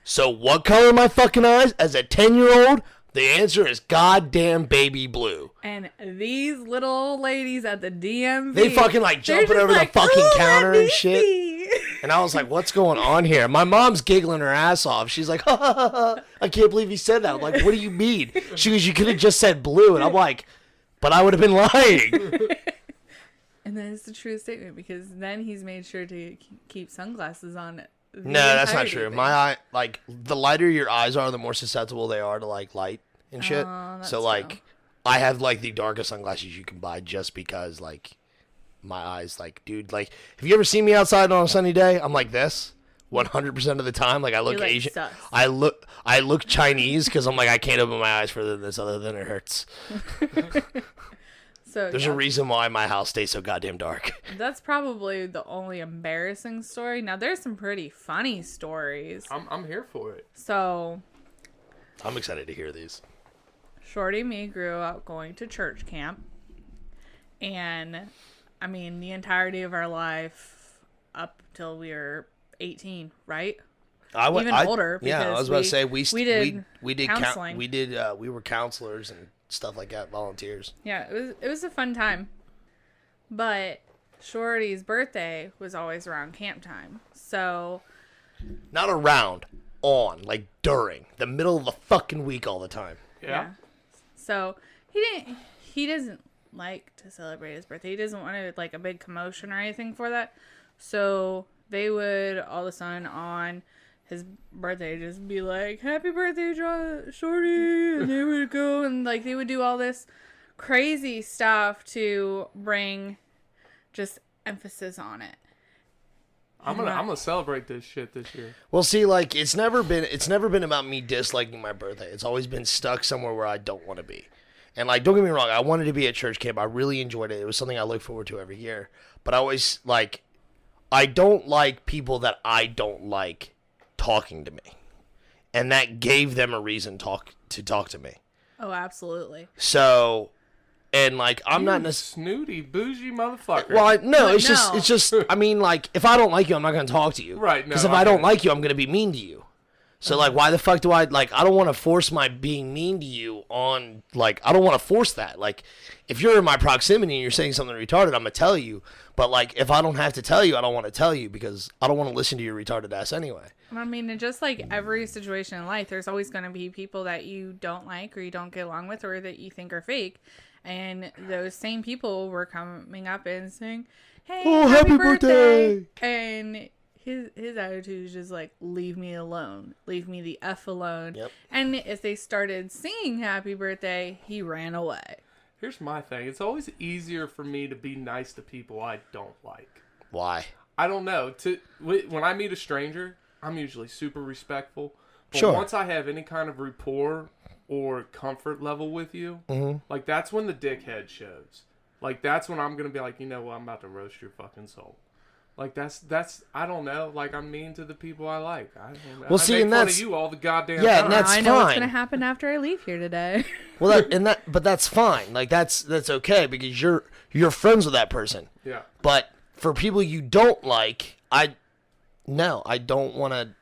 So what color are my fucking eyes? As a 10-year-old, The answer is goddamn baby blue.
And these little old ladies at the DMV,
They fucking like jumping over the fucking counter and shit.
See.
And I was like, what's going on here? My mom's giggling her ass off. She's like, ha, ha, ha, ha. I can't believe he said that. I'm like, what do you mean? She goes, you could have just said blue. And I'm like, but I would have been lying.
And then it's the true statement because then he's made sure to keep sunglasses on.
No, that's not true. My eye, like, the lighter your eyes are, the more susceptible they are to, like, light and shit. So, like,
true.
I have, like, the darkest sunglasses you can buy just because, like, my eyes, like, dude, like, have you ever seen me outside on a sunny day? I'm like this 100% of the time. Like, I look
like
Asian.
sus.
I look Chinese because I'm like, I can't open my eyes further than this other than it hurts.
So
There's a reason why my house stays so goddamn dark.
That's probably the only embarrassing story. Now, there's some pretty funny stories.
I'm here for it.
So,
I'm excited to hear these.
Shorty and me grew up going to church camp. And, I mean, the entirety of our life up till we were 18, right? Even older.
Yeah, I was about to say we did
counseling.
We were counselors and stuff like that, volunteers.
Yeah, it was a fun time. But Shorty's birthday was always around camp time. So
not around, like during the middle of the fucking week all the time.
Yeah. So he doesn't like to celebrate his birthday. He doesn't want to like a big commotion or anything for that. So they would all of a sudden on his birthday just be like, happy birthday, Shorty, and they would go and like they would do all this crazy stuff to bring just emphasis on it.
I'm gonna celebrate this shit this year.
Well, see, like it's never been about me disliking my birthday. It's always been stuck somewhere where I don't want to be. And like, don't get me wrong, I wanted to be at church camp. I really enjoyed it. It was something I look forward to every year. But I always like, I don't like people that I don't like talking to me, and that gave them a reason to talk to me.
Oh, absolutely.
So, and like I'm not
snooty bougie motherfucker.
Well, it's just I mean, like if I don't like you, I'm not gonna talk to you.
Right?
Because if I don't like you, I'm gonna be mean to you. So like, why the fuck do I like? I don't want to force my being mean to you on like. I don't want to force that. Like, if you're in my proximity and you're saying something retarded, I'm gonna tell you. But like, if I don't have to tell you, I don't want to tell you because I don't want to listen to your retarded ass anyway.
I mean, and just like every situation in life, there's always going to be people that you don't like or you don't get along with or that you think are fake. And those same people were coming up and saying, hey, happy birthday. And his attitude is just like, leave me alone. Leave me the F alone.
Yep.
And if they started singing happy birthday, he ran away.
Here's my thing. It's always easier for me to be nice to people I don't like.
Why?
I don't know. When I meet a stranger, I'm usually super respectful. But
sure.
Once I have any kind of rapport or comfort level with you, like that's when the dickhead shows. Like that's when I'm going to be like, you know what, I'm about to roast your fucking soul. Like that's I don't know. Like I'm mean to the people I like. I don't know.
Well, see,
make
and
fun
that's
of you all the goddamn
yeah,
time.
and that's
I know
fine.
what's going to happen after I leave here today.
Well, but that's fine. Like that's okay because you're friends with that person.
Yeah.
But for people you don't like, I don't want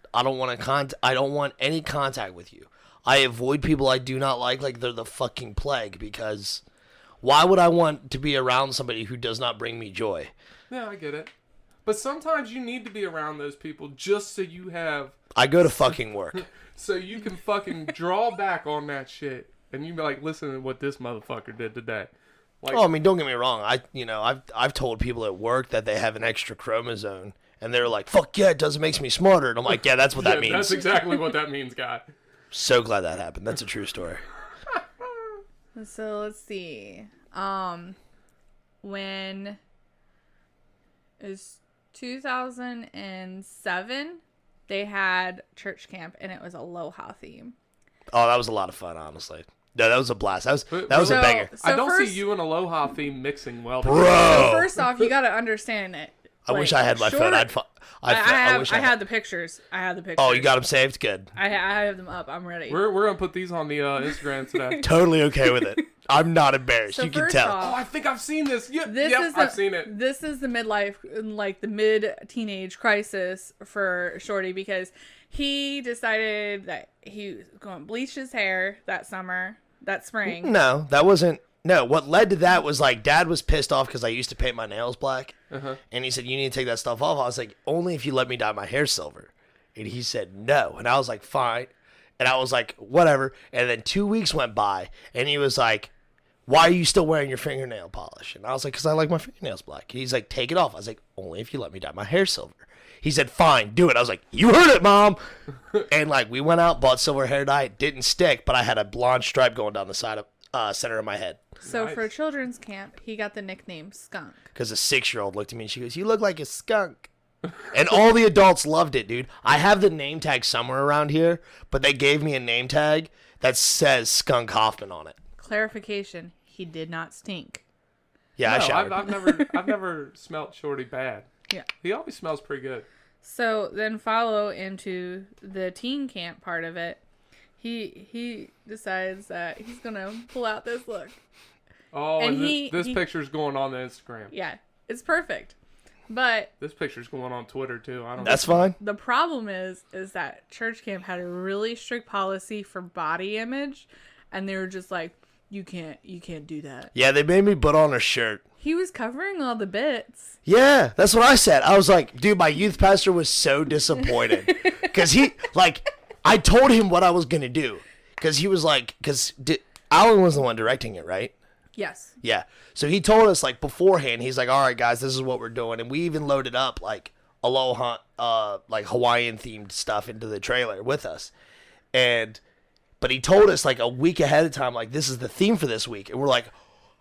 any contact with you. I avoid people I do not like they're the fucking plague because why would I want to be around somebody who does not bring me joy?
Yeah, I get it. But sometimes you need to be around those people just so you have...
I go to fucking work.
So you can fucking draw back on that shit. And you be like, listen to what this motherfucker did today. Like,
I mean, don't get me wrong. I've told people at work that they have an extra chromosome. And they're like, fuck yeah, it does. It makes me smarter. And I'm like, yeah, that's what that means.
That's exactly what that means, guy.
So glad that happened. That's a true story.
So let's see. When it was 2007, they had church camp and it was Aloha theme.
Oh, that was a lot of fun, honestly. No, that was a blast. That was a banger.
I don't see you and Aloha theme mixing well.
Bro.
So first off, you got to understand it.
I wish I had my phone. I
had the pictures.
Oh, you got them saved? Good.
I have them up. I'm ready.
We're going to put these on the Instagram today.
Totally okay with it. I'm not embarrassed.
So
you can tell.
Oh, I think I've seen this.
I've
seen it.
This is the midlife, like the mid-teenage crisis for Shorty because He decided that he was going to bleach his hair that spring.
No, that wasn't. No, what led to that was like Dad was pissed off because I used to paint my nails black. And he said, you need to take that stuff off. I was like, only if you let me dye my hair silver. And he said, no. And I was like, fine. And I was like, whatever. And then 2 weeks went by and he was like, why are you still wearing your fingernail polish? And I was like, because I like my fingernails black. And he's like, take it off. I was like, only if you let me dye my hair silver. He said, fine, do it. I was like, you heard it, Mom. And like, we went out, bought silver hair dye. It didn't stick, but I had a blonde stripe going down the side of center of my head.
So for children's camp, he got the nickname Skunk.
Because a 6-year-old looked at me and she goes, you look like a skunk. And all the adults loved it, dude. I have the name tag somewhere around here, but they gave me a name tag that says Skunk Hoffman on it.
Clarification, he did not stink.
Yeah, I showered.
I've never smelt Shorty bad.
Yeah.
He always smells pretty good.
So then follow into the teen camp part of it. He decides that he's going to pull out this look.
Oh, and this picture's going on the Instagram.
Yeah, it's perfect. But
this picture's going on Twitter too.
That's fine.
The problem is that church camp had a really strict policy for body image, and they were just like, you can't do that.
Yeah, they made me put on a shirt.
He was covering all the bits.
Yeah, that's what I said. I was like, dude, my youth pastor was so disappointed. Because I told him what I was going to do. Because he was like, Alan was the one directing it, right?
Yes.
Yeah. So he told us like beforehand, he's like, all right, guys, this is what we're doing. And we even loaded up like Aloha, like Hawaiian themed stuff into the trailer with us. But he told us like a week ahead of time, like, this is the theme for this week. And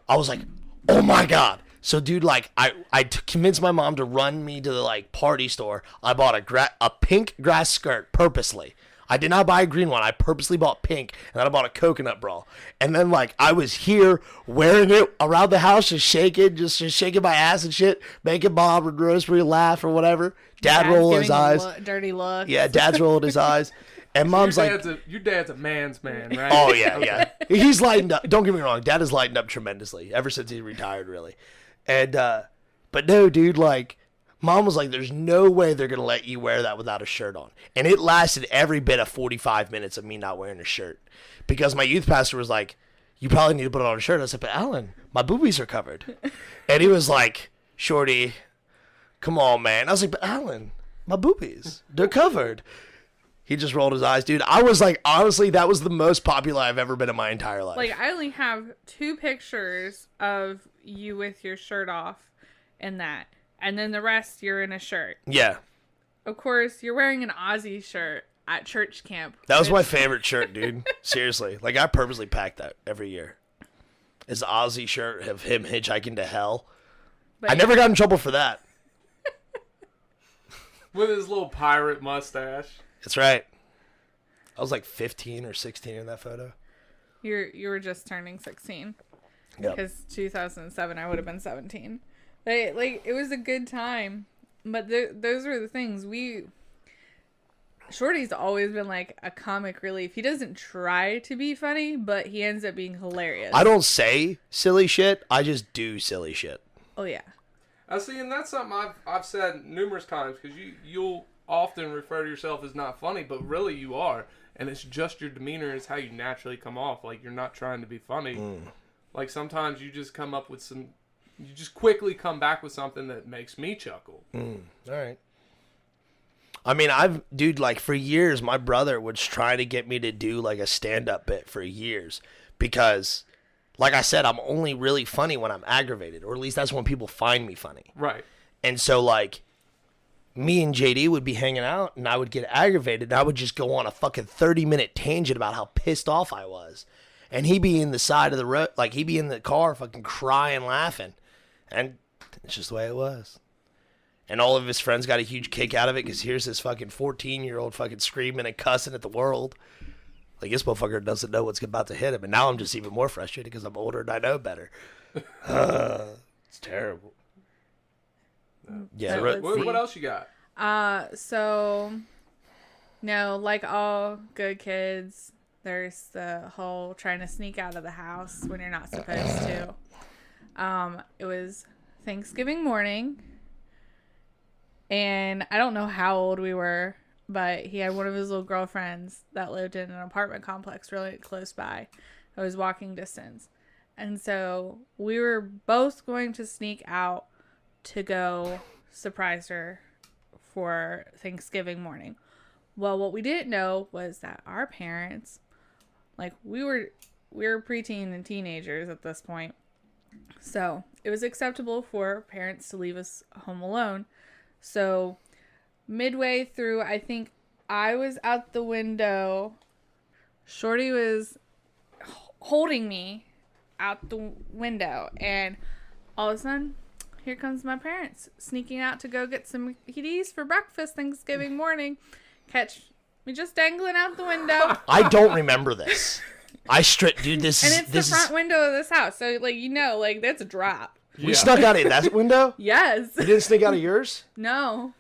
I was like, oh my God. So dude, like I convinced my mom to run me to the like party store. I bought a pink grass skirt purposely. I did not buy a green one. I purposely bought pink, and then I bought a coconut bra. And then, like, I was here wearing it around the house, just shaking my ass and shit, making Bob and Rosemarie laugh or whatever. Dad rolling his eyes.
Dirty look.
Yeah, Dad's rolling his eyes. And Mom's like...
Your dad's a man's man, right?
Oh, yeah, yeah. He's lightened up. Don't get me wrong. Dad has lightened up tremendously ever since he retired, really. And, but no, dude, like... Mom was like, there's no way they're going to let you wear that without a shirt on. And it lasted every bit of 45 minutes of me not wearing a shirt. Because my youth pastor was like, you probably need to put on a shirt. I said, but Alan, my boobies are covered. And he was like, Shorty, come on, man. I was like, but Alan, my boobies, they're covered. He just rolled his eyes, dude. I was like, honestly, that was the most popular I've ever been in my entire life.
Like, I only have 2 pictures of you with your shirt off and that. And then the rest, you're in a shirt.
Yeah.
Of course, you're wearing an Aussie shirt at church camp.
That was my favorite shirt, dude. Seriously. Like, I purposely pack that every year. It's the Aussie shirt of him hitchhiking to hell. But I never got in trouble for that.
With his little pirate mustache.
That's right. I was like 15 or 16 in that photo.
You were just turning 16.
Yep.
Because 2007, I would have been 17. Like, it was a good time. But those were the things. Shorty's always been like a comic relief. He doesn't try to be funny, but he ends up being hilarious.
I don't say silly shit. I just do silly shit.
Oh, yeah.
I see, and that's something I've said numerous times, because you'll often refer to yourself as not funny, but really you are. And it's just your demeanor is how you naturally come off. Like, you're not trying to be funny. Like, sometimes you just come up with you just quickly come back with something that makes me chuckle.
All right. I mean, dude, like, for years, my brother was trying to get me to do, like, a stand-up bit for years. Because, like I said, I'm only really funny when I'm aggravated. Or at least that's when people find me funny.
Right.
And so, like, me and JD would be hanging out, and I would get aggravated, and I would just go on a fucking 30-minute tangent about how pissed off I was. And he'd be in the side of the road, like, he'd be in the car fucking crying, laughing. And it's just the way it was. And all of his friends got a huge kick out of it because here's this fucking 14-year-old fucking screaming and cussing at the world. Like, this motherfucker doesn't know what's about to hit him. And now I'm just even more frustrated because I'm older and I know better. It's terrible. Yeah.
What else you got?
So, no, like all good kids, there's the whole trying to sneak out of the house when you're not supposed to. It was Thanksgiving morning, and I don't know how old we were. but he had one of his little girlfriends that lived in an apartment complex really close by. It was walking distance. And so we were both going to sneak out to go surprise her for Thanksgiving morning. Well, what we didn't know was that our parents, like we were preteen and teenagers at this point. So it was acceptable for parents to leave us home alone. So midway through, I think I was out the window. Shorty was holding me out the window, and all of a sudden, here comes my parents sneaking out to go get some kitties for breakfast Thanksgiving morning. Catch me just dangling out the window.
I don't remember this. Dude, this
and
is...
it's the front window of this house, so that's a drop.
We snuck out of that window?
Yes.
You didn't sneak out of yours?
No.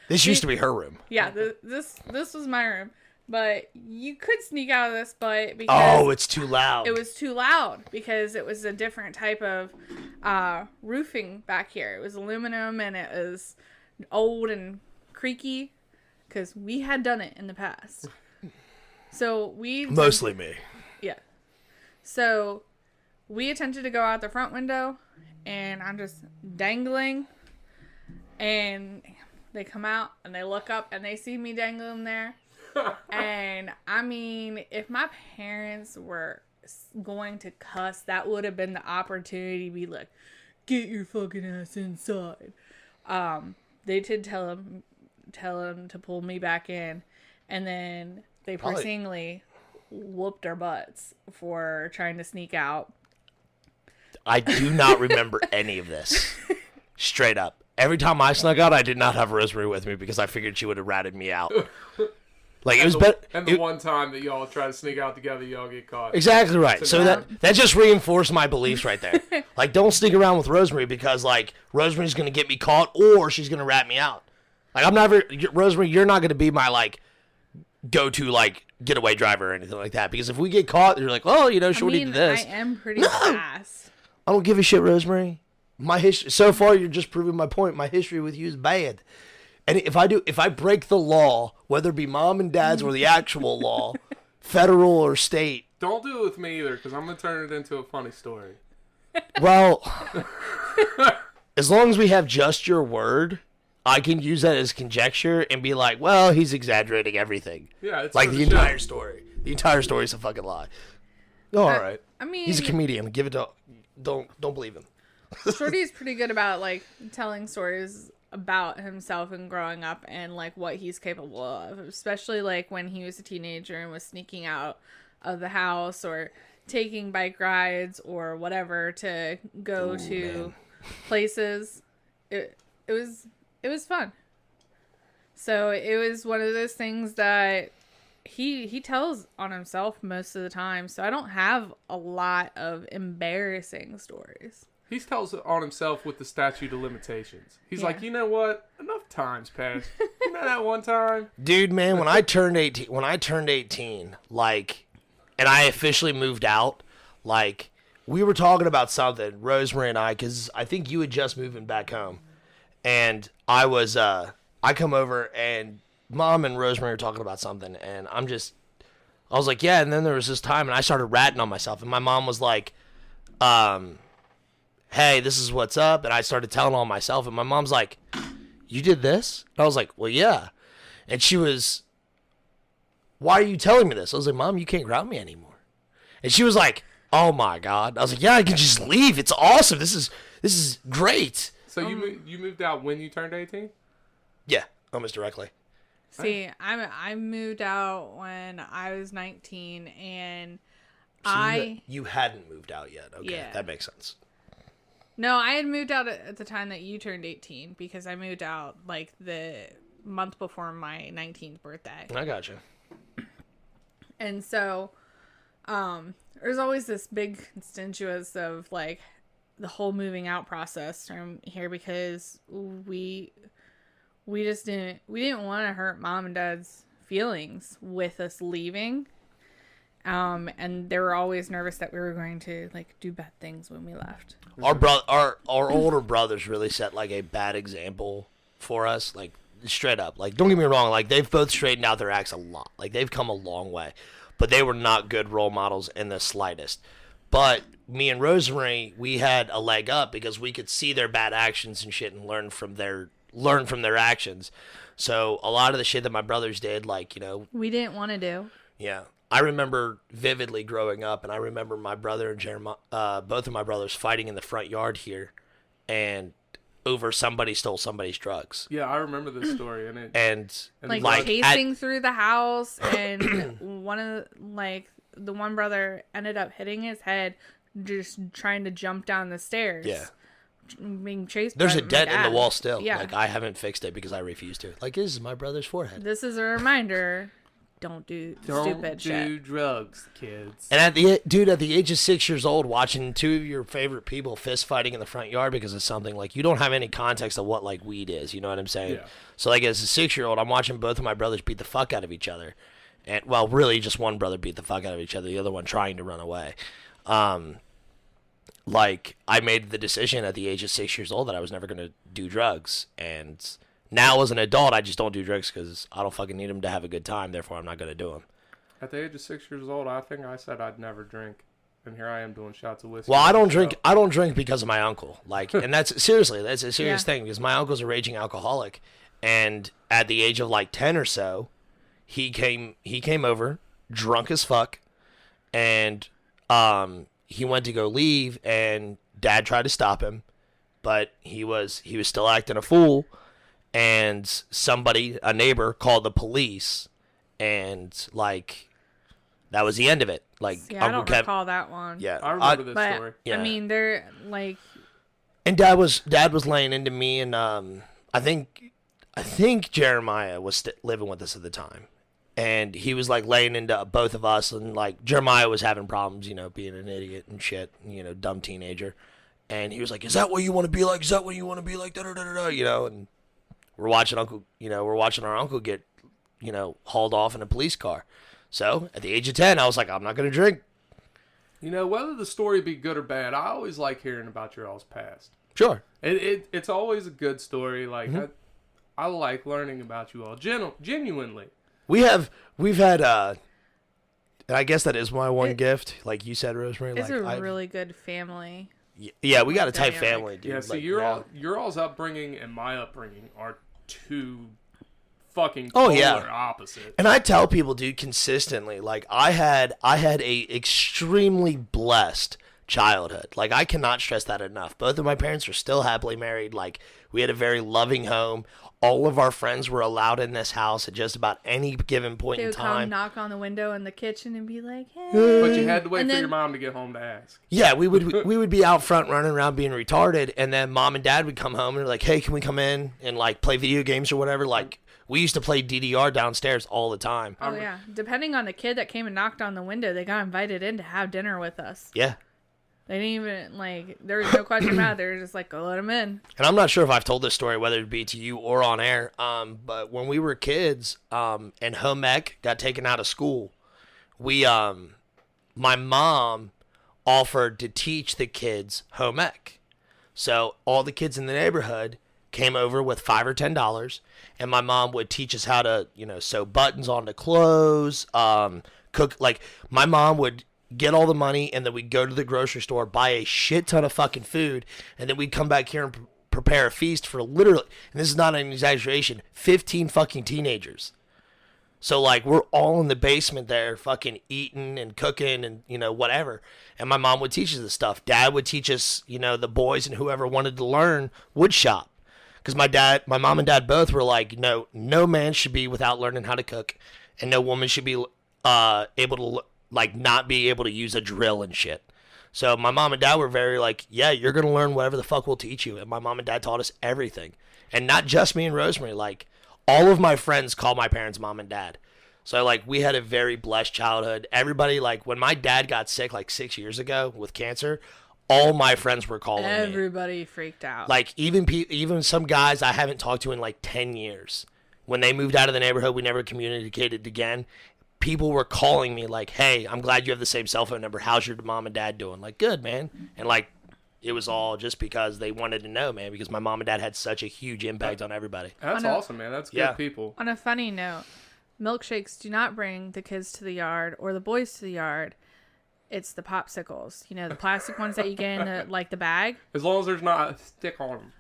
This used to be her room.
Yeah, this was my room. But you could sneak out of this, but because
it's too loud.
It was too loud because it was a different type of roofing back here. It was aluminum and it was old and creaky because we had done it in the past. So
Mostly me.
Yeah. So we attempted to go out the front window, and I'm just dangling, and they come out and they look up and they see me dangling there. And I mean, if my parents were going to cuss, that would have been the opportunity to be like, get your fucking ass inside. They did tell him to pull me back in, and then they personally whooped our butts for trying to sneak out.
I do not remember any of this. Straight up. Every time I snuck out, I did not have Rosemarie with me because I figured she would have ratted me out. Like, it was better.
And the one time that y'all try to sneak out together, y'all get caught.
Exactly right. So that just reinforced my beliefs right there. Like, don't sneak around with Rosemarie because, like, Rosemarie's going to get me caught or she's going to rat me out. Like, Rosemarie, you're not going to be my, like, go-to, like, getaway driver or anything like that. Because if we get caught, you're like, oh, Shorty did this.
I am pretty fast.
I don't give a shit, Rosemary. My history, so far, you're just proving my point. My history with you is bad. And if I break the law, whether it be mom and dad's or the actual law, federal or state.
Don't do it with me either, because I'm going to turn it into a funny story.
Well, as long as we have just your word, I can use that as conjecture and be like, well, he's exaggerating everything.
Yeah, it's
like the entire story. The entire story is a fucking lie. Oh, all right.
I mean,
he's a comedian. Give it to. Don't believe him.
Shorty's pretty good about like telling stories about himself and growing up and like what he's capable of, especially like when he was a teenager and was sneaking out of the house or taking bike rides or whatever to go to places. It was fun. So it was one of those things that he tells on himself most of the time. So I don't have a lot of embarrassing stories.
He tells on himself with the statute of limitations. He's like, you know what? Enough times passed. You know that one time?
Dude, man, when I turned 18, like, and I officially moved out, like, we were talking about something, Rosemary and I, because I think you had just moving back home. And I come over and Mom and Rosemary were talking about something, and I was like, yeah, and then there was this time, and I started ratting on myself, and my mom was like, hey, this is what's up, and I started telling on myself, and my mom's like, you did this? And I was like, well, yeah. And she was, why are you telling me this? I was like, Mom, you can't ground me anymore. And she was like, oh my God. I was like, yeah, I can just leave. It's awesome. This is great.
So you moved out when you turned 18?
Yeah, almost directly.
See, I moved out when I was 19, and
So you hadn't moved out yet. Okay,
Yeah.
That makes sense.
No, I had moved out at the time that you turned 18 because I moved out like the month before my 19th birthday.
I gotcha.
And so there's always this big constituents of like the whole moving out process from here because we didn't want to hurt Mom and Dad's feelings with us leaving. And they were always nervous that we were going to like do bad things when we left.
Our older brothers really set like a bad example for us. Like straight up. Like, don't get me wrong. Like, they've both straightened out their acts a lot. Like, they've come a long way. But they were not good role models in the slightest. But me and Rosemarie, we had a leg up because we could see their bad actions and shit and learn from their actions. So a lot of the shit that my brothers did, like, you know,
we didn't want to do.
Yeah. I remember vividly growing up, and I remember my brother and Jeremiah, both of my brothers fighting in the front yard here, and over somebody stole somebody's drugs.
Yeah, I remember this story,
and
like chasing through the house, and the one brother ended up hitting his head just trying to jump down the stairs.
Yeah.
Being chased.
There's
by
a dent
my
in
dad.
the wall still.
Yeah.
Like, I haven't fixed it because I refuse to. Like, this is my brother's forehead.
This is a reminder. Don't do stupid shit.
Don't do drugs, kids.
And at the age of 6 years old, watching two of your favorite people fist fighting in the front yard because of something, like, you don't have any context of what, like, weed is. You know what I'm saying?
Yeah.
So, like, as a 6-year-old, I'm watching both of my brothers beat the fuck out of each other. And, well, really, just one brother beat the fuck out of each other, the other one trying to run away. Like, I made the decision at the age of 6 years old that I was never going to do drugs. And now as an adult, I just don't do drugs because I don't fucking need them to have a good time. Therefore, I'm not going to do them.
At the age of 6 years old, I think I said I'd never drink. And here I am doing shots of whiskey.
Well, I don't drink because of my uncle. Like, and that's a serious thing because my uncle's a raging alcoholic. And at the age of like 10 or so, he came over drunk as fuck, and he went to go leave, and Dad tried to stop him, but he was still acting a fool, and a neighbor, called the police, and like that was the end of it. Like,
See, I don't recall that one.
Yeah,
I remember this story.
Yeah.
I mean, they're like,
and Dad was laying into me, and I think Jeremiah was living with us at the time. And he was, like, laying into both of us. And, like, Jeremiah was having problems, you know, being an idiot and shit. You know, dumb teenager. And he was like, is that what you want to be like? Is that what you want to be like? Da-da-da-da-da, you know. And we're watching our uncle get, you know, hauled off in a police car. So, at the age of 10, I was like, I'm not going to drink.
You know, whether the story be good or bad, I always like hearing about your all's past.
Sure.
It's always a good story. Like, I like learning about you all. Genuinely.
We've had, and I guess that is my one gift, like you said, Rosemarie.
it's
like,
a really good family.
Yeah, we got a tight
dynamic.
family, dude.
Yeah, see,
like,
your all's upbringing and my upbringing are two fucking
Oh,
polar
yeah.
opposite.
And I tell people, dude, consistently, like, I had a extremely blessed childhood. Like, I cannot stress that enough. Both of my parents were still happily married. Like, we had a very loving home. All of our friends were allowed in this house at just about any given point
They
in
would
time.
come knock on the window in the kitchen and be like, hey.
But you had to wait
And
for
then-
your mom to get home to ask.
Yeah, we would be out front running around being retarded, and then Mom and Dad would come home and they're like, hey, can we come in and, like, play video games or whatever? Like, we used to play DDR downstairs all the time.
Oh, yeah. Depending on the kid that came and knocked on the window, they got invited in to have dinner with us.
Yeah.
They didn't even, like, there was no question about it. They were just like, go let them in.
And I'm not sure if I've told this story, whether it be to you or on air, but when we were kids, and home ec got taken out of school, my mom offered to teach the kids home ec. So all the kids in the neighborhood came over with $5 or $10, and my mom would teach us how to, you know, sew buttons onto clothes, cook. Like, my mom would get all the money, and then we'd go to the grocery store, buy a shit ton of fucking food, and then we'd come back here and prepare a feast for literally, and this is not an exaggeration, 15 fucking teenagers. So, like, we're all in the basement there fucking eating and cooking and, you know, whatever. And my mom would teach us this stuff. Dad would teach us, you know, the boys and whoever wanted to learn wood shop. Because my mom and dad both were like, no man should be without learning how to cook, and no woman should be able to, like, not be able to use a drill and shit. So my mom and dad were very like, yeah, you're going to learn whatever the fuck we'll teach you. And my mom and dad taught us everything. And not just me and Rosemarie. Like, all of my friends call my parents mom and dad. So, like, we had a very blessed childhood. Everybody, like, when my dad got sick, like, 6 years ago with cancer, all my friends were calling me.
Everybody freaked out.
Like, even some guys I haven't talked to in, like, 10 years. When they moved out of the neighborhood, we never communicated again. People were calling me like, hey, I'm glad you have the same cell phone number. How's your mom and dad doing? Like, good, man. And, like, It was all just because they wanted to know, man, because my mom and dad had such a huge impact on everybody.
That's awesome, man. That's good people.
On a funny note, milkshakes do not bring the kids to the yard or the boys to the yard. It's the popsicles. You know, the plastic ones that you get in the bag.
As long as there's not a stick on them.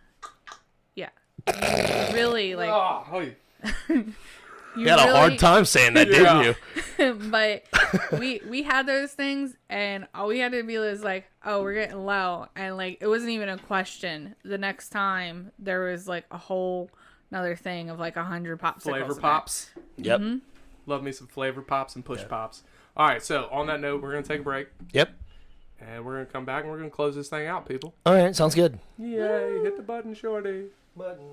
Yeah. You really, like...
You had a hard time saying that, didn't
you? But we had those things, and all we had to be was like, oh, we're getting low. And, like, it wasn't even a question. The next time, there was, like, a whole another thing of, like, 100 popsicles.
Flavor Pops.
Yep.
Mm-hmm.
Love me some Flavor Pops and Push Pops. All right, so on that note, we're going to take a break.
Yep.
And we're going to come back, and we're going to close this thing out, people.
All right, sounds good.
Yay, hit the button, Shorty. Button.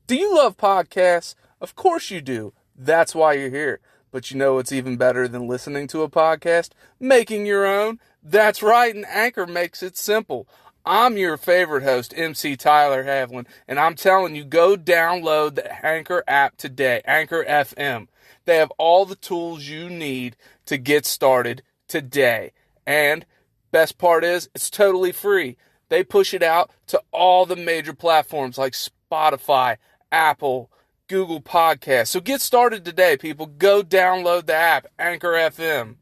Do you love podcasts? Of course you do. That's why you're here. But you know what's even better than listening to a podcast? Making your own. That's right, and Anchor makes it simple. I'm your favorite host, MC Tyler Havlin, and I'm telling you, go download the Anchor app today, Anchor FM. They have all the tools you need to get started today. And best part is, it's totally free. They push it out to all the major platforms like Spotify, Apple, Google Podcasts. So get started today, people. Go download the app, Anchor FM.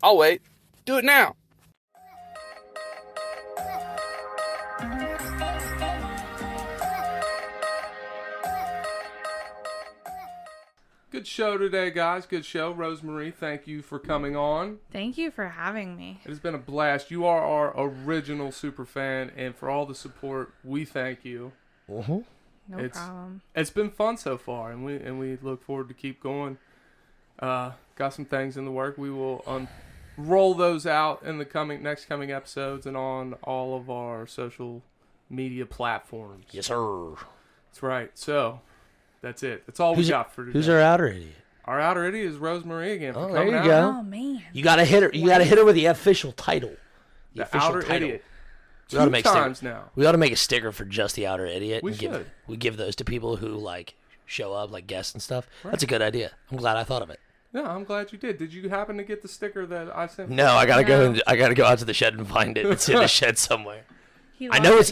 I'll wait. Do it now. Good show today, guys. Good show. Rosemarie, thank you for coming on.
Thank you for having me.
It has been a blast. You are our original super fan, and for all the support, we thank you.
Mm-hmm.
No problem.
It's been fun so far, and we look forward to keep going. Got some things in the work. We will roll those out in the next coming episodes and on all of our social media platforms.
Yes, sir.
That's right. So that's it. That's all we got for today.
Who's our outer idiot?
Our outer idiot is Rosemarie again. For
there you
out.
go.
Oh man.
You gotta hit her. You gotta hit her with the official title.
The
official
outer
title.
idiot.
We ought to
Two
make
times now.
We ought to make a sticker for just the outer idiot.
We should.
We give those to people who like show up, like guests and stuff.
Right.
That's a good idea. I'm glad I thought of it.
Yeah, I'm glad you did. Did you happen to get the sticker that I sent?
No, I gotta go. I gotta go out to the shed and find it. It's in the shed somewhere. I know it's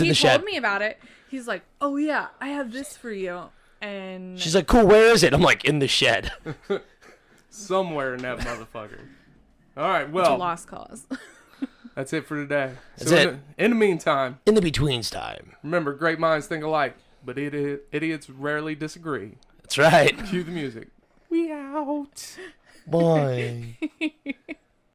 in the shed.
He told me about it. He's like, "Oh yeah, I have this for you." And
she's like, "Cool, where is it?" I'm like, "In the shed."
Somewhere in that motherfucker. All right,
it's
well,
a lost cause.
That's it for today.
That's it.
In the meantime,
in the betweens time,
remember, great minds think alike, but idiots rarely disagree.
That's right.
Cue the music. We out.
Bye.